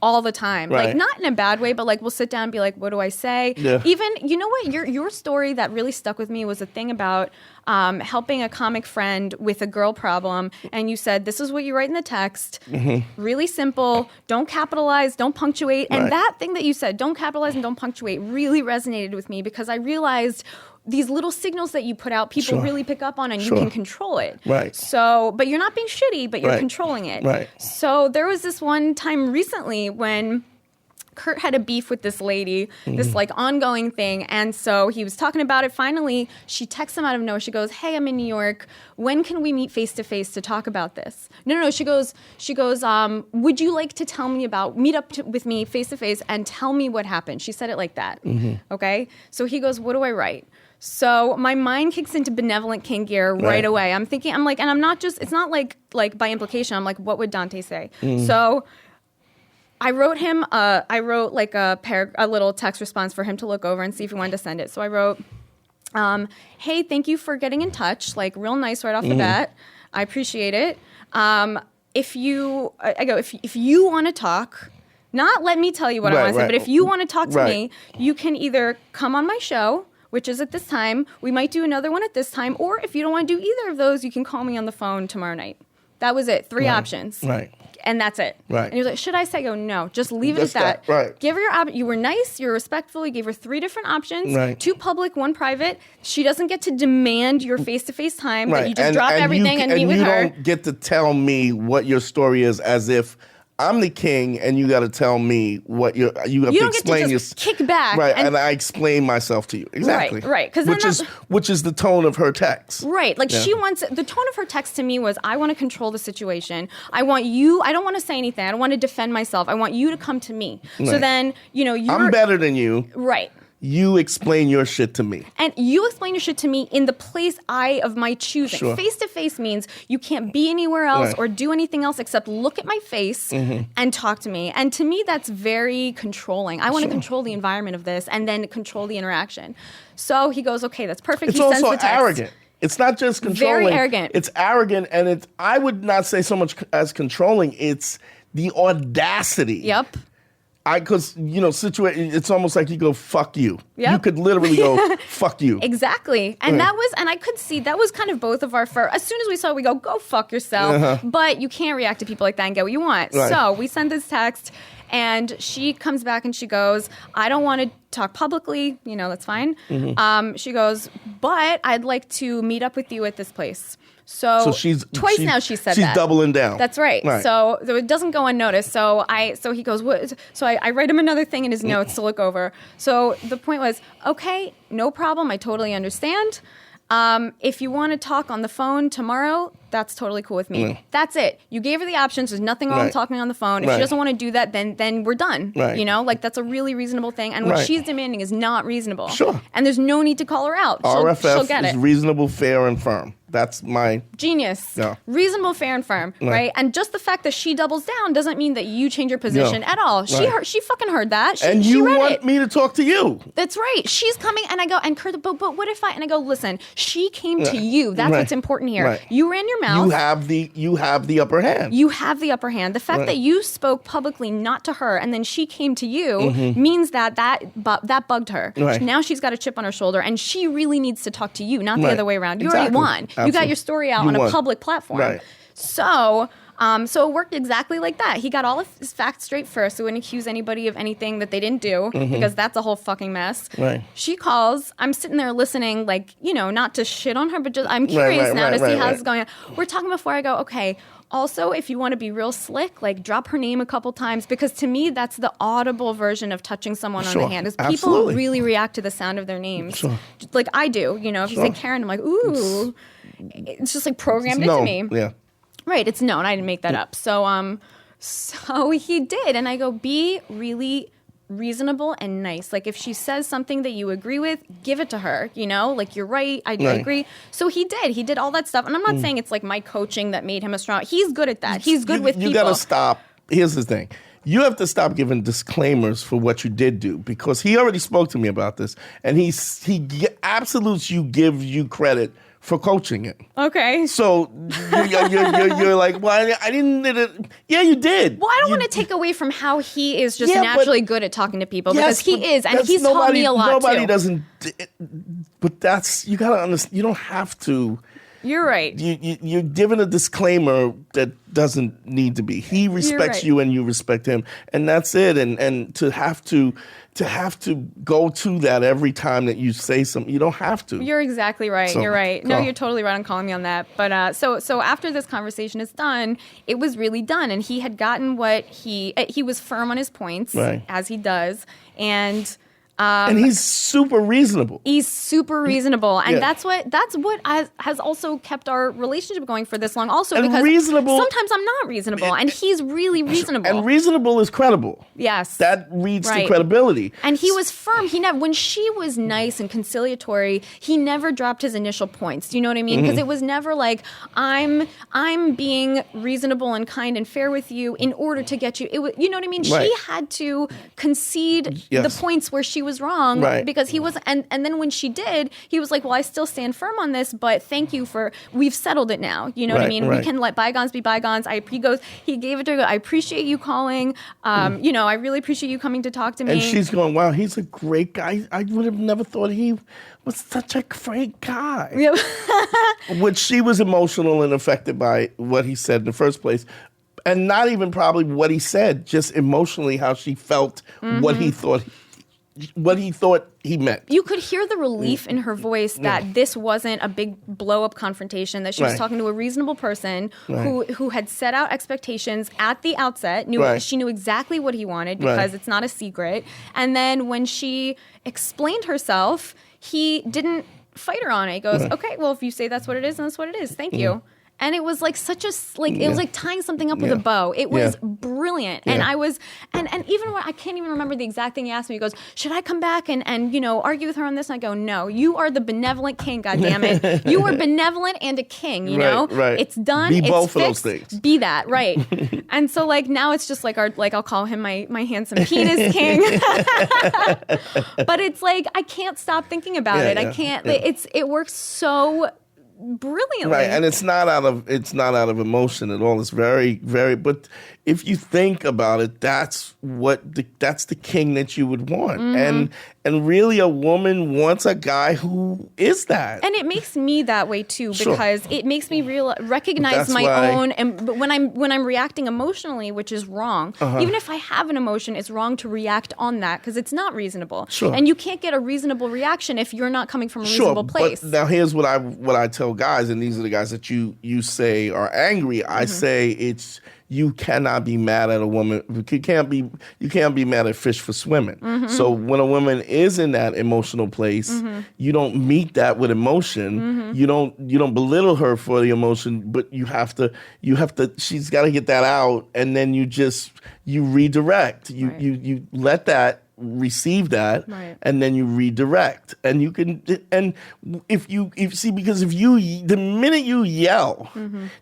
all the time. Right. Like not in a bad way, but like we'll sit down and be like, what do I say? Yeah. Even, you know what, your story that really stuck with me was a thing about helping a comic friend with a girl problem, and you said this is what you write in the text, really simple, don't capitalize, don't punctuate, and that thing that you said, don't capitalize and don't punctuate, really resonated with me because I realized these little signals that you put out, people really pick up on, and you can control it. Right. So, but you're not being shitty, but you're controlling it. Right. So there was this one time recently when Kurt had a beef with this lady, this ongoing thing. And so he was talking about it. Finally, she texts him out of nowhere. She goes, hey, I'm in New York. When can we meet face to face to talk about this? No. She goes, would you like to meet up with me face to face and tell me what happened? She said it like that. Okay. So he goes, what do I write? So my mind kicks into benevolent king gear right away. I'm thinking, and I'm not just, it's not like by implication. I'm like, what would Dante say? So I wrote him, a little text response for him to look over and see if he wanted to send it. So I wrote, hey, thank you for getting in touch. Real nice right off the bat. I appreciate it. If you want to talk, not let me tell you what I want to say, but if you want to talk to me, you can either come on my show, which is at this time. We might do another one at this time. Or if you don't want to do either of those, you can call me on the phone tomorrow night. That was it. 3 options. Right. And that's it. Right. And he was like, should I say? I go, no, just leave it at that. Right. Give her your you were nice, you're respectful, you gave her 3 different options. Right. 2 public, 1 private. She doesn't get to demand your face-to-face time. That you just drop everything and meet with her. And you don't get to tell me what your story is as if I'm the king, and you got to tell me what you have to explain. Get to just kick back, right? And I explain myself to you exactly, right? Which is the tone of her text, right? She wants the tone of her text to me was, I want to control the situation. I want you. I don't want to say anything. I don't want to defend myself. I want you to come to me. Right. So then, you're I'm better than you, right? You explain your shit to me. And you explain your shit to me in the place of my choosing. Sure. Face-to-face means you can't be anywhere else or do anything else except look at my face and talk to me. And to me, that's very controlling. I want to control the environment of this and then control the interaction. So he goes, okay, that's perfect. It's he sends also the text. arrogant. It's not just controlling. Very arrogant. It's arrogant, and I would not say so much as controlling. It's the audacity. Yep. Because, it's almost like you go, fuck you. Yep. You could literally go, fuck you. Exactly. And I could see, that was kind of both of our first. As soon as we saw it, we go fuck yourself. But you can't react to people like that and get what you want. Right. So we send this text, and she comes back and she goes, I don't want to talk publicly. That's fine. She goes, but I'd like to meet up with you at this place. So she's twice now she said she's that. She's doubling down. That's right. So it doesn't go unnoticed. So he goes, what? So I write him another thing in his notes to look over. So the point was, okay, no problem. I totally understand. If you want to talk on the phone tomorrow, that's totally cool with me. That's it. You gave her the options. There's nothing wrong with talking on the phone. If she doesn't want to do that, then we're done. That's a really reasonable thing. And what she's demanding is not reasonable. Sure. And there's no need to call her out. She'll get it. Is reasonable, fair, and firm. That's my... Genius. Yeah. Reasonable, fair, and firm, right? And just the fact that she doubles down doesn't mean that you change your position at all. She fucking heard that. She read want it. me to talk to you. That's right. She's coming, and I go, and Kurt, but what if I... And I go, listen, she came to you. That's what's important here. Right. You ran your mouth. You have the upper hand. You have the upper hand. The fact that you spoke publicly not to her, and then she came to you means that bugged her. Right. Now she's got a chip on her shoulder, and she really needs to talk to you, not the other way around. You already won. Absolutely. You got your story out on a public platform. Right. So it worked exactly like that. He got all of his facts straight first, so he wouldn't accuse anybody of anything that they didn't do, because that's a whole fucking mess. Right. She calls. I'm sitting there listening, not to shit on her, but just I'm curious now to see how this is going on. We're talking before I go, okay, also, if you want to be real slick, drop her name a couple times, because to me, that's the audible version of touching someone on the hand. Is people really react to the sound of their names. Sure. Like I do. If you say Karen, I'm like, ooh. It's just programmed into me. Yeah. Right. It's known. I didn't make that up. So he did. And I go, be really reasonable and nice. If she says something that you agree with, give it to her. You're right. I agree. So he did. He did all that stuff. And I'm not saying it's my coaching that made him a strong. He's good at that. He's good with people. You got to stop. Here's the thing. You have to stop giving disclaimers for what you did do, because he already spoke to me about this, and he absolutes you credit for coaching it. Okay. So you're like, well, I didn't. Yeah, you did. Well, I don't want to take away from how he is just naturally good at talking to people, because he is, and he's taught me a lot nobody too. Doesn't. But you gotta understand. You don't have to. You're right. You're given a disclaimer that doesn't need to be. He respects you and you respect him, and that's it. And to have to go to that every time that you say something, you don't have to. You're exactly right. You're right. No, you're totally right on calling me on that. But so after this conversation is done, it was really done, and he had gotten what he was firm on his points, as he does, and he's super reasonable. He's super reasonable, and that's what has also kept our relationship going for this long. Also, because sometimes I'm not reasonable, and he's really reasonable. And reasonable is credible. Yes, that reads to credibility. And he was firm. He never, when she was nice and conciliatory, he never dropped his initial points. Do you know what I mean? Because it was never like I'm being reasonable and kind and fair with you in order to get you. It was, you know what I mean? Right. She had to concede the points where she was wrong, because he was, and then when she did, he was like, well, I still stand firm on this, but thank you we've settled it now. You know what I mean? We can let bygones be bygones. He gave it to her. I appreciate you calling. I really appreciate you coming to talk to me. And she's going, wow, he's a great guy. I would have never thought he was such a great guy. Yep. Which she was emotional and affected by what he said in the first place. And not even probably what he said, just emotionally how she felt, what he thought he meant. You could hear the relief in her voice that this wasn't a big blow-up confrontation, that she was talking to a reasonable person who had set out expectations at the outset, she knew exactly what he wanted, because it's not a secret. And then when she explained herself, he didn't fight her on it. He goes, okay, well, if you say that's what it is, then that's what it is. Thank you. And it was like such a, it was like tying something up with a bow. It was brilliant. And I was, and even when, I can't even remember the exact thing he asked me. He goes, should I come back and argue with her on this? And I go, no, you are the benevolent king, goddammit. You are benevolent and a king, you know? Right. It's done. Be it's both fixed. of those things. Be that, right. And so like now it's just like I'll call him my handsome penis king. But it's like, I can't stop thinking about it. I can't, it works so brilliantly. Right, and it's not out of emotion at all. It's very, very. But if you think about it, that's the king that you would want, and really, a woman wants a guy who is that. And it makes me that way too, because it makes me recognize that's my own. And when I'm reacting emotionally, which is wrong, even if I have an emotion, it's wrong to react on that because it's not reasonable. Sure. And you can't get a reasonable reaction if you're not coming from a reasonable place. But now here's what I tell guys, and these are the guys that you say are angry. I say it's. You cannot be mad at a woman. You can't be mad at fish for swimming. So when a woman is in that emotional place, you don't meet that with emotion. You don't belittle her for the emotion, but you have to. She's got to get that out, and then you redirect. You let that. Receive that, and then you redirect, and you can. And if the minute you yell,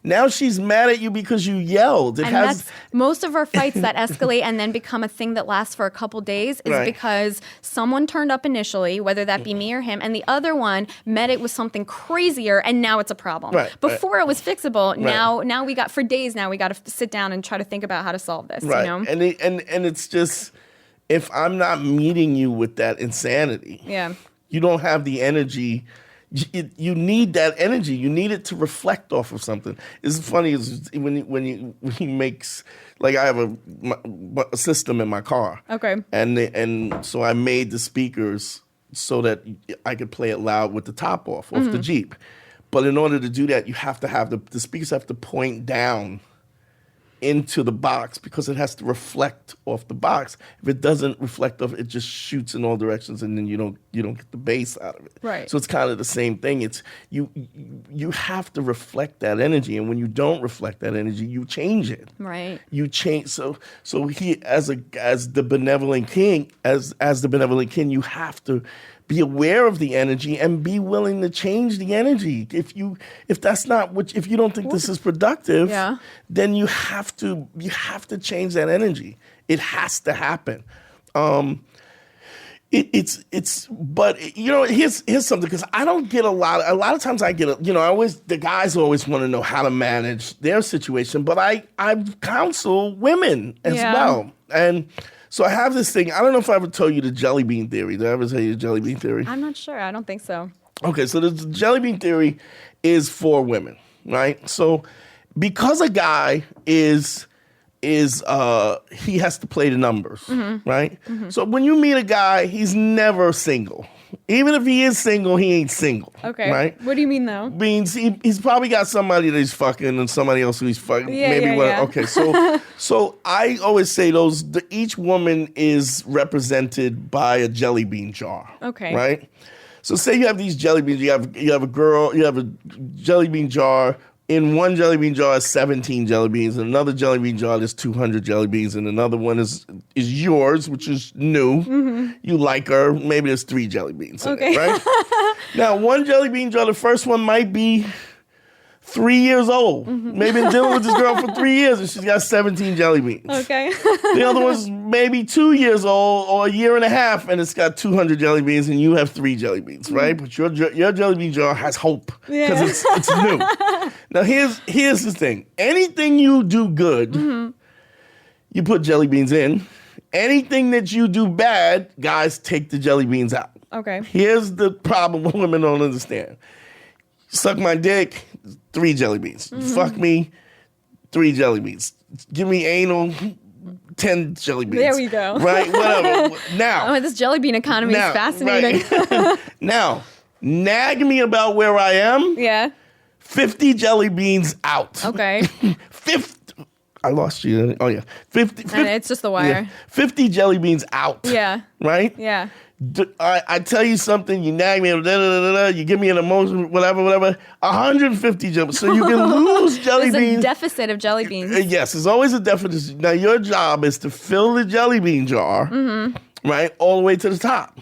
now she's mad at you because you yelled. That's most of our fights that escalate and then become a thing that lasts for a couple days is because someone turned up initially, whether that be me or him, and the other one met it with something crazier, and now it's a problem. Before it was fixable. Now we got for days. Now we got to sit down and try to think about how to solve this. Right, you know? and it's just. If I'm not meeting you with that insanity, you don't have the energy. You need that energy. You need it to reflect off of something. It's funny is when he makes like I have a system in my car. Okay. And so I made the speakers so that I could play it loud with the top off the Jeep. But in order to do that, you have to have the speakers have to point down into the box because it has to reflect off the box. If it doesn't reflect off, it just shoots in all directions, and then you don't get the bass out of it. Right. So it's kind of the same thing. It's you have to reflect that energy, and when you don't reflect that energy, you change it. Right. You change. So he as the benevolent king, as the benevolent king, you have to be aware of the energy and be willing to change the energy. If you don't think this is productive, then you have to change that energy. It has to happen. But here's something, because I don't get a lot of times I get the guys always want to know how to manage their situation, but I counsel women as well. And so I have this thing. I don't know if I ever told you the jelly bean theory. Did I ever tell you the jelly bean theory? I'm not sure. I don't think so. Okay, so the jelly bean theory is for women, right? So because a guy is he has to play the numbers, right? So when you meet a guy, he's never single. Even if he is single, he ain't single. Okay. Right? What do you mean, though? Means he's probably got somebody that he's fucking and somebody else who he's fucking. Okay, so I always say each woman is represented by a jelly bean jar. Okay. Right? So say you have these jelly beans. You have a jelly bean jar. In one jelly bean jar is 17 jelly beans. In another jelly bean jar, there's 200 jelly beans. And another one is yours, which is new. You like her. Maybe there's 3 jelly beans in it, right? Now, one jelly bean jar, the first one might be 3 years old. Maybe been dealing with this girl for 3 years and she's got 17 jelly beans. Okay. The other one's maybe 2 years old or a year and a half and it's got 200 jelly beans and you have 3 jelly beans, right? But your jelly bean jar has hope because it's new. Now here's the thing. Anything you do good, you put jelly beans in. Anything that you do bad, guys, take the jelly beans out. Okay. Here's the problem women don't understand. Suck my dick, 3 jelly beans. Fuck me, 3 jelly beans. Give me anal, 10 jelly beans. There we go. Right? Whatever. Now. This jelly bean economy is fascinating. Right. Now, nag me about where I am. Yeah. 50 jelly beans out. Okay. 50. I lost you. Oh, yeah. 50 and it's just the wire. Yeah, 50 jelly beans out. Yeah. Right? Yeah. I tell you something, you nag me, you give me an emotion, whatever, 150 jelly beans. So you can lose jelly There's beans. a deficit of jelly beans. Yes, there's always a deficit. Now, your job is to fill the jelly bean jar, right, all the way to the top.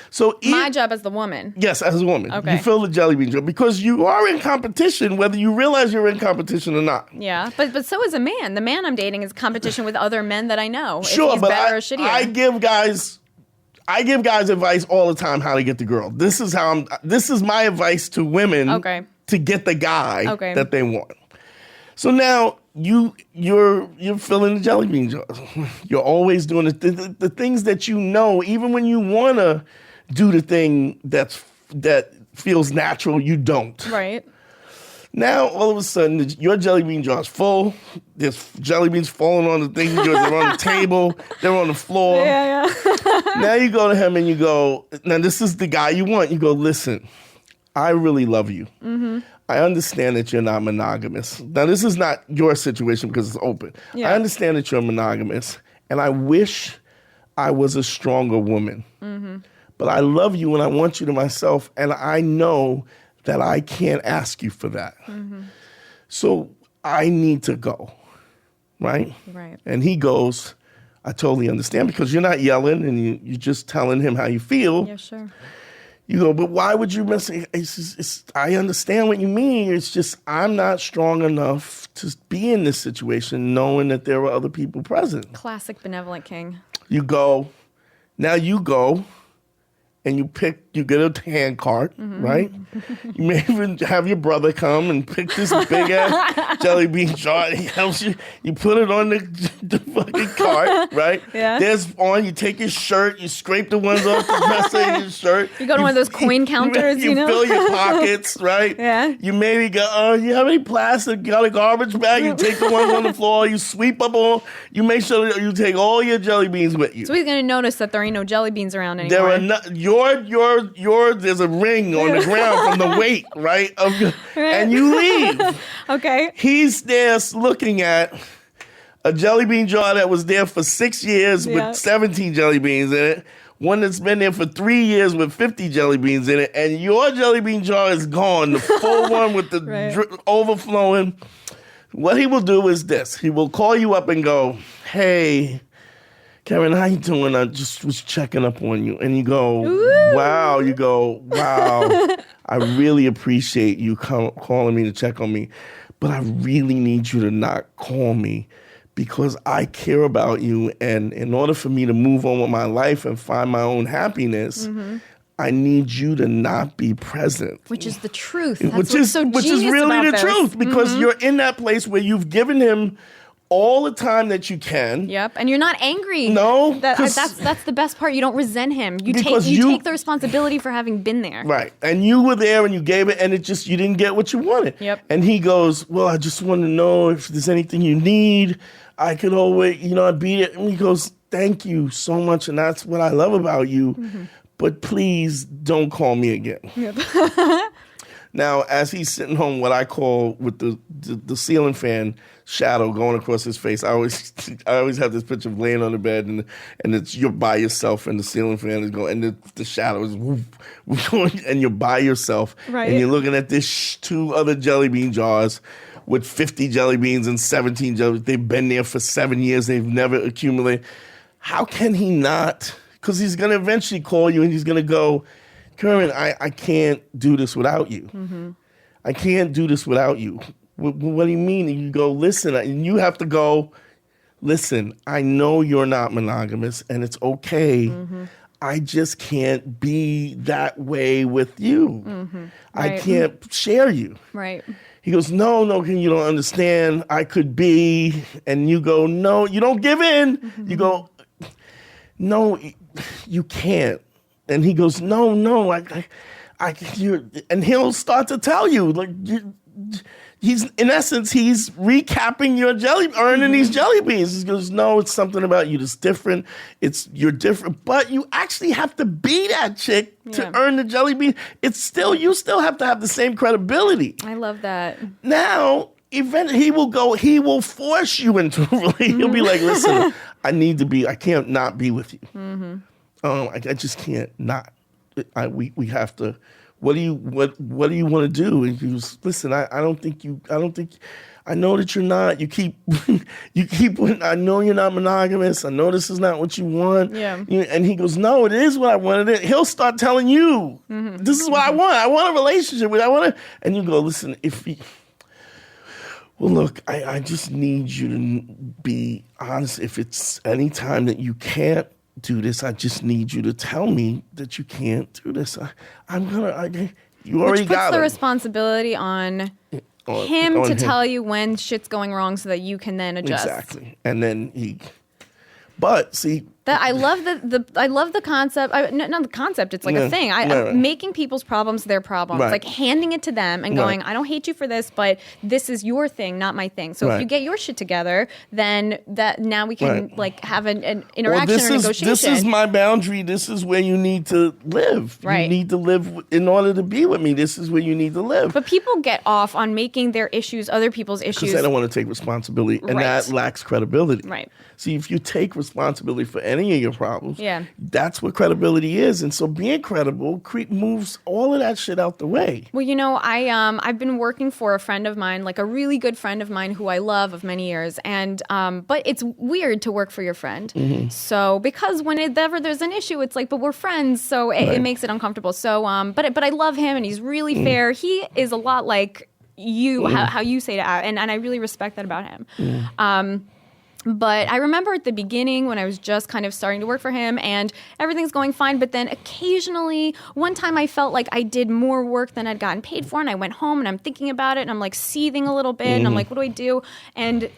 So my job as the woman. Yes, as a woman. Okay. You fill the jelly bean jar because you are in competition, whether you realize you're in competition or not. Yeah, but so is a man. The man I'm dating is competition with other men that I know. Sure, if he's but better or shittier. I give guys advice all the time how to get the girl. This is my advice to women to get the guy that they want. So now you're filling the jelly bean jars. You're always doing the things that you know, even when you want to do the thing that feels natural, you don't. Right. Now, all of a sudden, your jelly bean jar is full. There's jelly beans falling on the thing. They're on the table. They're on the floor. Yeah. Now you go to him and you go, now this is the guy you want. You go, listen, I really love you. Mm-hmm. I understand that you're not monogamous. Now, this is not your situation because it's open. Yeah. I understand that you're monogamous, and I wish I was a stronger woman. Mm-hmm. But I love you and I want you to myself, and I know that I can't ask you for that. Mm-hmm. So I need to go, right? Right. And he goes, I totally understand, because you're not yelling and you're just telling him how you feel. Yeah, sure. You go, but why would you mess it? I understand what you mean. It's just I'm not strong enough to be in this situation knowing that there are other people present. Classic benevolent king. You go, and you get a hand cart, right? You may even have your brother come and pick this big ass jelly bean jar. He helps you. You put it on the fucking cart, right? Yeah. You take your shirt, you scrape the ones off the rest of your shirt. You go to one of those coin counters, you know? fill your pockets, right? Yeah. You maybe go, you have any plastic? You got a garbage bag? You take the ones on the floor, you sweep up all, you make sure that you take all your jelly beans with you. So he's going to notice that there ain't no jelly beans around anymore. There are there's a ring on the ground from the weight, right? And you leave. Okay. He's there looking at a jelly bean jar that was there for 6 years with 17 jelly beans in it, one that's been there for 3 years with 50 jelly beans in it, and your jelly bean jar is gone, the full one with the overflowing. What he will do is this. He will call you up and go, hey, Karen, how you doing? I just was checking up on you. And you go, wow. You go, wow. I really appreciate you calling me to check on me, but I really need you to not call me because I care about you. And in order for me to move on with my life and find my own happiness, I need you to not be present. Which is the truth. Which is really the truth, because you're in that place where you've given him all the time that you can. Yep, and you're not angry. No, that's the best part. You don't resent him. You take the responsibility for having been there. Right, and you were there and you gave it, and it just you didn't get what you wanted. Yep. And he goes, well, I just want to know if there's anything you need. I could always, I'd be it. And he goes, thank you so much, and that's what I love about you. Mm-hmm. But please don't call me again. Yep. Now, as he's sitting home, what I call with the ceiling fan shadow going across his face, I always have this picture of laying on the bed and it's you're by yourself and the ceiling fan is going and the shadow is woof, and you're by yourself, right? And you're looking at this 2 other jelly bean jars with 50 jelly beans and 17 jelly. They've been there for 7 years. They've never accumulated. How can he not? Because he's going to eventually call you and he's going to go, Karen, I can't do this without you. Mm-hmm. I can't do this without you. What do you mean? And you go, listen, and you have to go, listen, I know you're not monogamous and it's okay. Mm-hmm. I just can't be that way with you. Mm-hmm. Right. I can't share you. Right. He goes, no, you don't understand. I could be. And you go, no, you don't give in. Mm-hmm. You go, no, you can't. And he goes, no, and he'll start to tell you, like, he's recapping your earning these jelly beans. He goes, no, it's something about you that's different. You're different, but you actually have to be that chick to earn the jelly bean. You still have to have the same credibility. I love that. Now, eventually he will force you into a relationship. He'll be like, listen, I can't not be with you. Mm-hmm. I just can't not. We have to. What do you want to do? And he goes, listen, I don't think. I know that you're not. You keep. I know you're not monogamous. I know this is not what you want. Yeah. And he goes, no, it is what I wanted. He'll start telling you, this is what I want. I want a relationship with. I want to. And you go, listen, well, look, I just need you to be honest. If it's any time that you can't do this, I just need you to tell me that you can't do this. You already Which puts got the him. responsibility on him to tell you when shit's going wrong so that you can then adjust. Exactly. And then but see, that I love the concept. Not the concept. It's like a thing. Making people's problems their problems, like handing it to them and going, I don't hate you for this, but this is your thing, not my thing. So if you get your shit together, then now we can like have an interaction or negotiation. This is my boundary. This is where you need to live. Right. You need to live in order to be with me. This is where you need to live. But people get off on making their issues other people's issues because they don't want to take responsibility, and that lacks credibility. Right. See, if you take responsibility for any of your problems, Yeah. that's what credibility is. And so being credible moves all of that shit out the way. Well, I've been working for a friend of mine, like a really good friend of mine who I love of many years. And but it's weird to work for your friend. Mm-hmm. So because whenever there's an issue, it's like, but we're friends, so it makes it uncomfortable. So but I love him and he's really fair. He is a lot like you, how you say to and I really respect that about him. But I remember at the beginning when I was just kind of starting to work for him and everything's going fine. But then occasionally, one time I felt like I did more work than I'd gotten paid for. And I went home and I'm thinking about it and I'm like seething a little bit. And I'm like, what do I do? And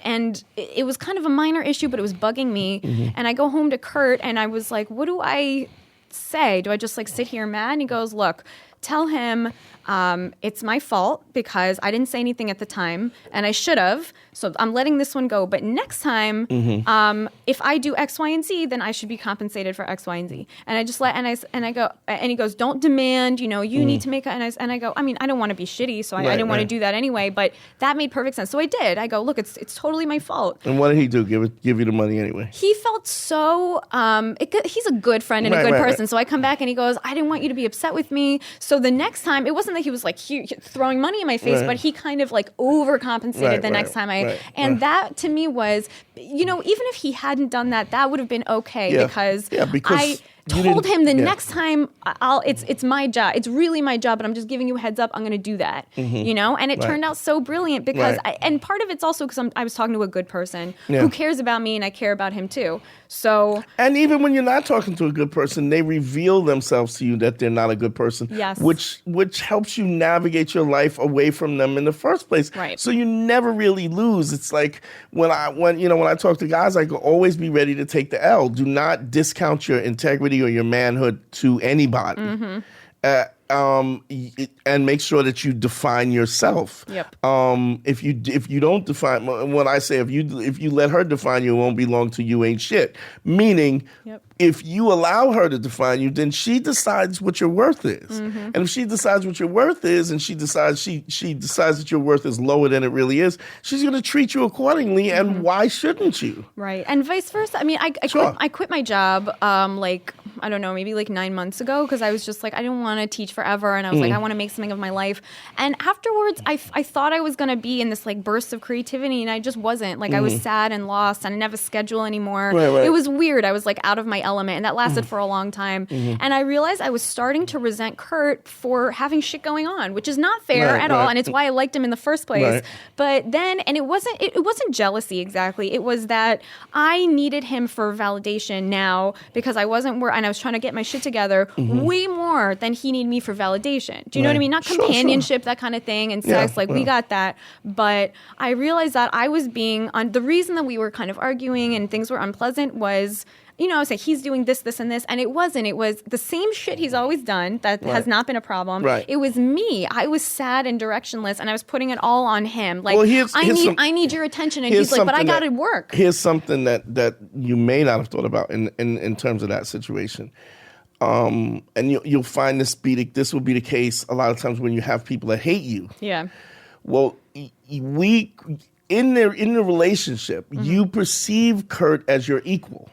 it was kind of a minor issue, but it was bugging me. And I go home to Kurt and I was like, what do I say? Do I just like sit here mad? And he goes, look, tell him it's my fault because I didn't say anything at the time and I should have. So I'm letting this one go. But next time, if I do X, Y, and Z, then I should be compensated for X, Y, and Z. And I just I go, and he goes, don't demand, you need to make and I go, I mean, I don't want to be shitty, so I didn't want to do that anyway. But that made perfect sense. So I did. I go, look, it's totally my fault. And what did he do? Give you the money anyway? He felt so, he's a good friend and a good person. So I come back and he goes, I didn't want you to be upset with me. So the next time, it wasn't that he was like throwing money in my face, but he kind of like overcompensated the next time that to me was, even if he hadn't done that, that would have been okay because I told him the next time it's my job. It's really my job, but I'm just giving you a heads up. I'm going to do that, and it turned out so brilliant because and part of it's also because I was talking to a good person who cares about me and I care about him too. So, and even when you're not talking to a good person, they reveal themselves to you that they're not a good person, which helps you navigate your life away from them in the first place. Right. So you never really lose. It's like when I talk to guys, I go, always be ready to take the L. Do not discount your integrity or your manhood to anybody. And make sure that you define yourself. Yep. If you don't define, when I say if you let her define you, it won't be long till you ain't shit. Meaning, if you allow her to define you, then she decides what your worth is. And if she decides what your worth is, and she decides that your worth is lower than it really is, she's going to treat you accordingly. And why shouldn't you? Right. And vice versa. I mean, I quit my job. I don't know, maybe like 9 months ago because I was just like, I didn't want to teach forever. And I was like, I want to make something of my life. And afterwards, I thought I was going to be in this like burst of creativity and I just wasn't. Like I was sad and lost and I didn't have a schedule anymore. It was weird. I was like out of my element and that lasted for a long time. And I realized I was starting to resent Kurt for having shit going on, which is not fair at all. And it's why I liked him in the first place. But then, and it wasn't jealousy exactly. It was that I needed him for validation now because I wasn't and I was trying to get my shit together way more than he needed me for validation. Do you know what I mean? Not companionship, that kind of thing, and sex. We got that. But I realized that I was the reason that we were kind of arguing and things were unpleasant was, I was like, he's doing this, this, and this. And it wasn't. It was the same shit he's always done that has not been a problem. It was me. I was sad and directionless, and I was putting it all on him. Like, I need your attention. And he's like, but I got to work. Here's something that you may not have thought about in terms of that situation. And you'll find this will be the case a lot of times when you have people that hate you. Yeah. Well, in the relationship, you perceive Kurt as your equal.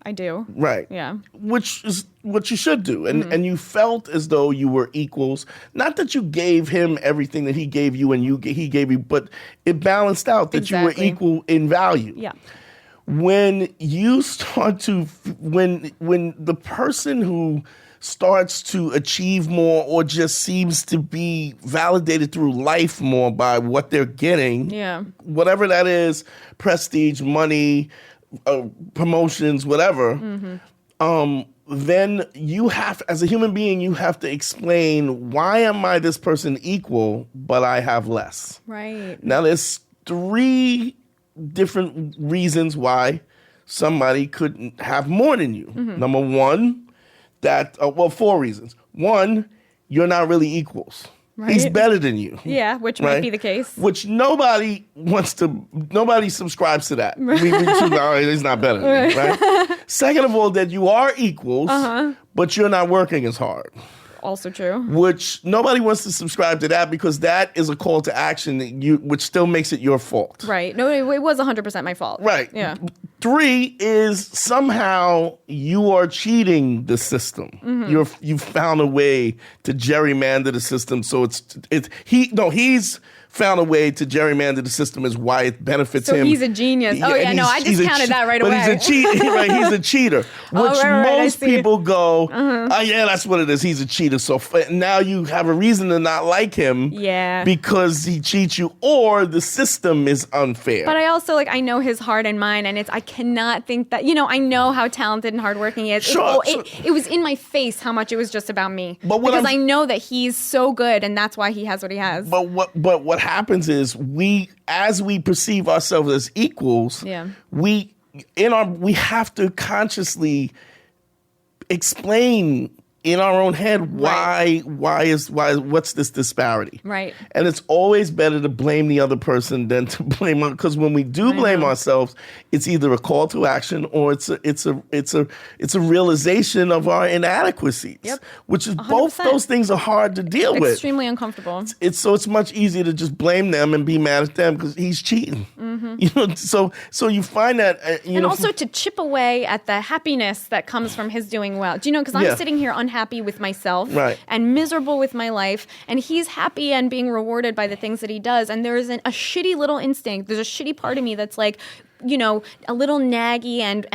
I do. Right. Yeah. Which is what you should do. And you felt as though you were equals. Not that you gave him everything that he gave you and he gave you, but it balanced out that you were equal in value. Yeah. When you start to, when the person who starts to achieve more or just seems to be validated through life more by what they're getting, whatever that is, prestige, money, promotions, whatever, then you have, as a human being, you have to explain, why am I this person equal, but I have less? Right. Now, there's 3 different reasons why somebody couldn't have more than you. Number 1, 4 reasons. 1, you're not really equals. Right. He's better than you. Yeah, which might be the case. Which nobody subscribes to that. He's not better than me, right? Second of all, that you are equals, but you're not working as hard. Also true. Which nobody wants to subscribe to that, because that is a call to action which still makes it your fault. Right. No, it was 100% my fault. Right. Yeah. 3 is somehow you are cheating the system. You've found a way to gerrymander the system, so he's found a way to gerrymander the system is why it benefits him. So he's a genius. I just counted that right away. But he's a cheater, which most people go, oh yeah, that's what it is. He's a cheater. So now you have a reason to not like him because he cheats you, or the system is unfair. But I also, I know his heart and mind, and I cannot think that, I know how talented and hardworking he is. Sure, it was in my face how much it was just about me. Because I know that he's so good, and that's why he has what he has. But what happens is as we perceive ourselves as equals, we have to consciously explain in our own head what's this disparity, right? And it's always better to blame the other person than to blame, because when we do blame ourselves, it's either a call to action or it's a realization of our inadequacies. Which is 100%. Both those things are hard to deal with. Extremely uncomfortable. It's much easier to just blame them and be mad at them because he's cheating. So you find that and also to chip away at the happiness that comes from his doing well. Do you know? Because I'm sitting here unhappy with myself and miserable with my life, and he's happy and being rewarded by the things that he does, and there's a shitty little instinct, there's a shitty part of me that's like, a little naggy and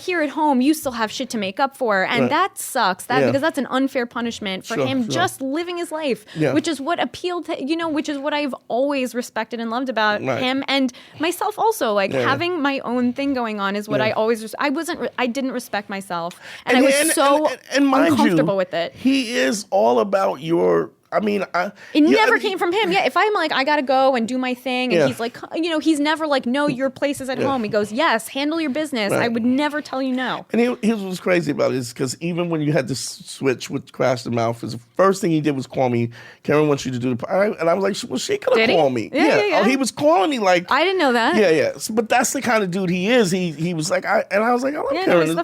here at home you still have shit to make up for, and that sucks because that's an unfair punishment for him just living his life, which is what appealed to which is what I've always respected and loved about him and myself also, having my own thing going on is what I always I didn't respect myself, and I was so uncomfortable with it. He is all about your it never came from him. Yeah, if I'm like, I gotta go and do my thing, and he's like, he's never like, no, your place is at home. He goes, yes, handle your business. I would never tell you no. And here's what's crazy about it is because even when you had to switch with Crash the Mouth, the first thing he did was call me, Karen wants you to do the and I was like, well, she could have called me. Yeah. Oh, he was calling me like, I didn't know that. Yeah. But that's the kind of dude he is. He was like, I was like, oh, Karen,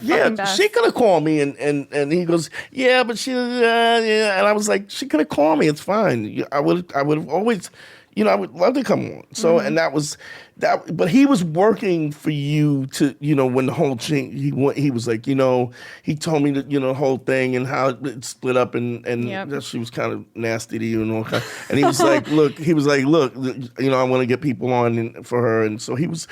she could have called me, and he goes, yeah, but she, and I was like, she could have called me. It's fine. I would have always, I would love to come on. So, and that was that. But he was working for you to, when the whole thing, he was like, he told me that, the whole thing and how it split up, and that she was kind of nasty to you and all kind. And he was like, look, I want to get people on for her, and so he was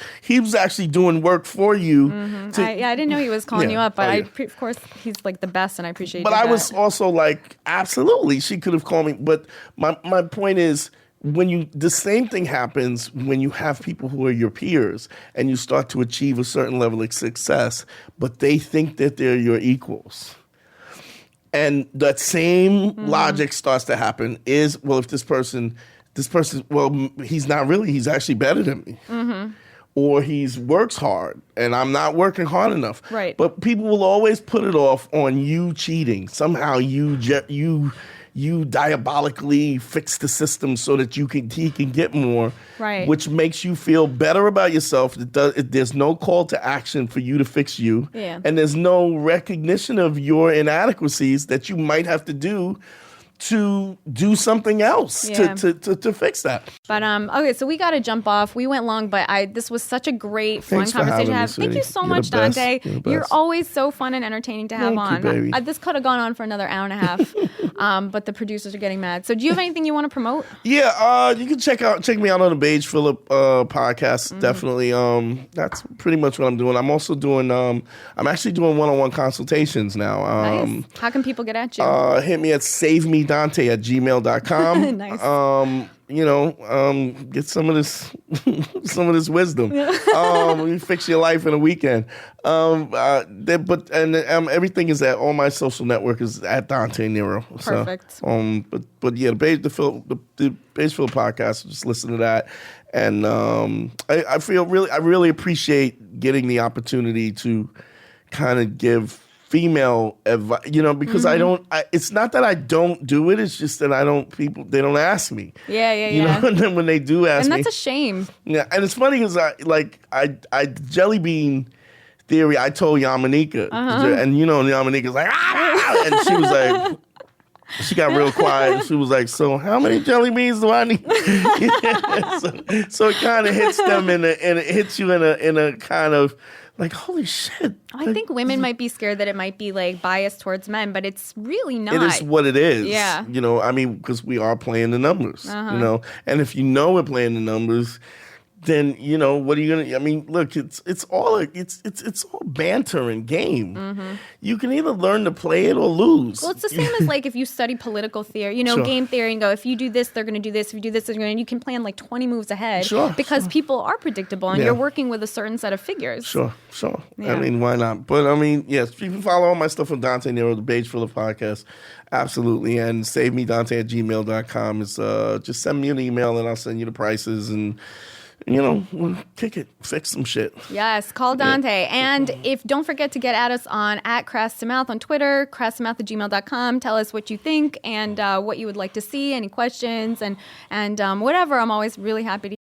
actually doing work for you. I didn't know he was calling you up, but of course he's like the best, and I appreciate. But I was also like, absolutely, she could have called me. But my point is, the same thing happens when you have people who are your peers and you start to achieve a certain level of success, but they think that they're your equals. And that same logic starts to happen is, well, if this person, well, he's not really, he's actually better than me. Or he works hard and I'm not working hard enough. Right. But people will always put it off on you cheating. Somehow you diabolically fix the system so that he can get more, which makes you feel better about yourself. There's no call to action for you to fix you, and there's no recognition of your inadequacies that you might have to do to do something else to fix that. But okay, so we got to jump off. We went long, but this was such a great, fun conversation to have. Thank you so much, Dante. You're always so fun and entertaining to have on. You, baby. This could have gone on for another hour and a half, but the producers are getting mad. So do you have anything you want to promote? Yeah, you can check me out on the Beige Phillip podcast. Definitely. That's pretty much what I'm doing. I'm also doing. I'm actually doing one-on-one consultations now. Nice. How can people get at you? Hit me at savemedante@gmail.com. Nice. Get some of this wisdom. You fix your life in a weekend. Everything is at all my social network is at Dante Nero. Perfect. So, but yeah, the Beige Phillip podcast. Just listen to that, and I really appreciate getting the opportunity to kind of give female advice, because it's not that I don't do it, it's just that they don't ask me. Yeah. And then when they do ask me. And that's a shame. Yeah, and it's funny because I Jelly Bean Theory, I told Yamanika, and Yamanika's like, and she was like, she got real quiet. She was like, so how many jelly beans do I need? so it kind of hits them and it hits you in a kind of like, holy shit. I think women might be scared that it might be like biased towards men, but it's really not. It is what it is. Yeah. Because we are playing the numbers, and if we're playing the numbers, then what are you gonna? I mean, look, it's all banter and game. You can either learn to play it or lose. Well, it's the same as like if you study political theory, game theory, and go, if you do this, they're going to do this. If you do this, they're going to. You can plan like 20 moves ahead because people are predictable, and you're working with a certain set of figures. Sure. Yeah. I mean, why not? But I mean, yes, you can follow all my stuff on Dante Nero, the Beige Phillip podcast. Absolutely. And savemedante@gmail.com is just send me an email and I'll send you the prices and we'll kick it, fix some shit. Yes, call Dante. And don't forget to get at us on @CrassToMouth on Twitter, crasstoMouth@gmail.com. Tell us what you think and what you would like to see, any questions and whatever. I'm always really happy to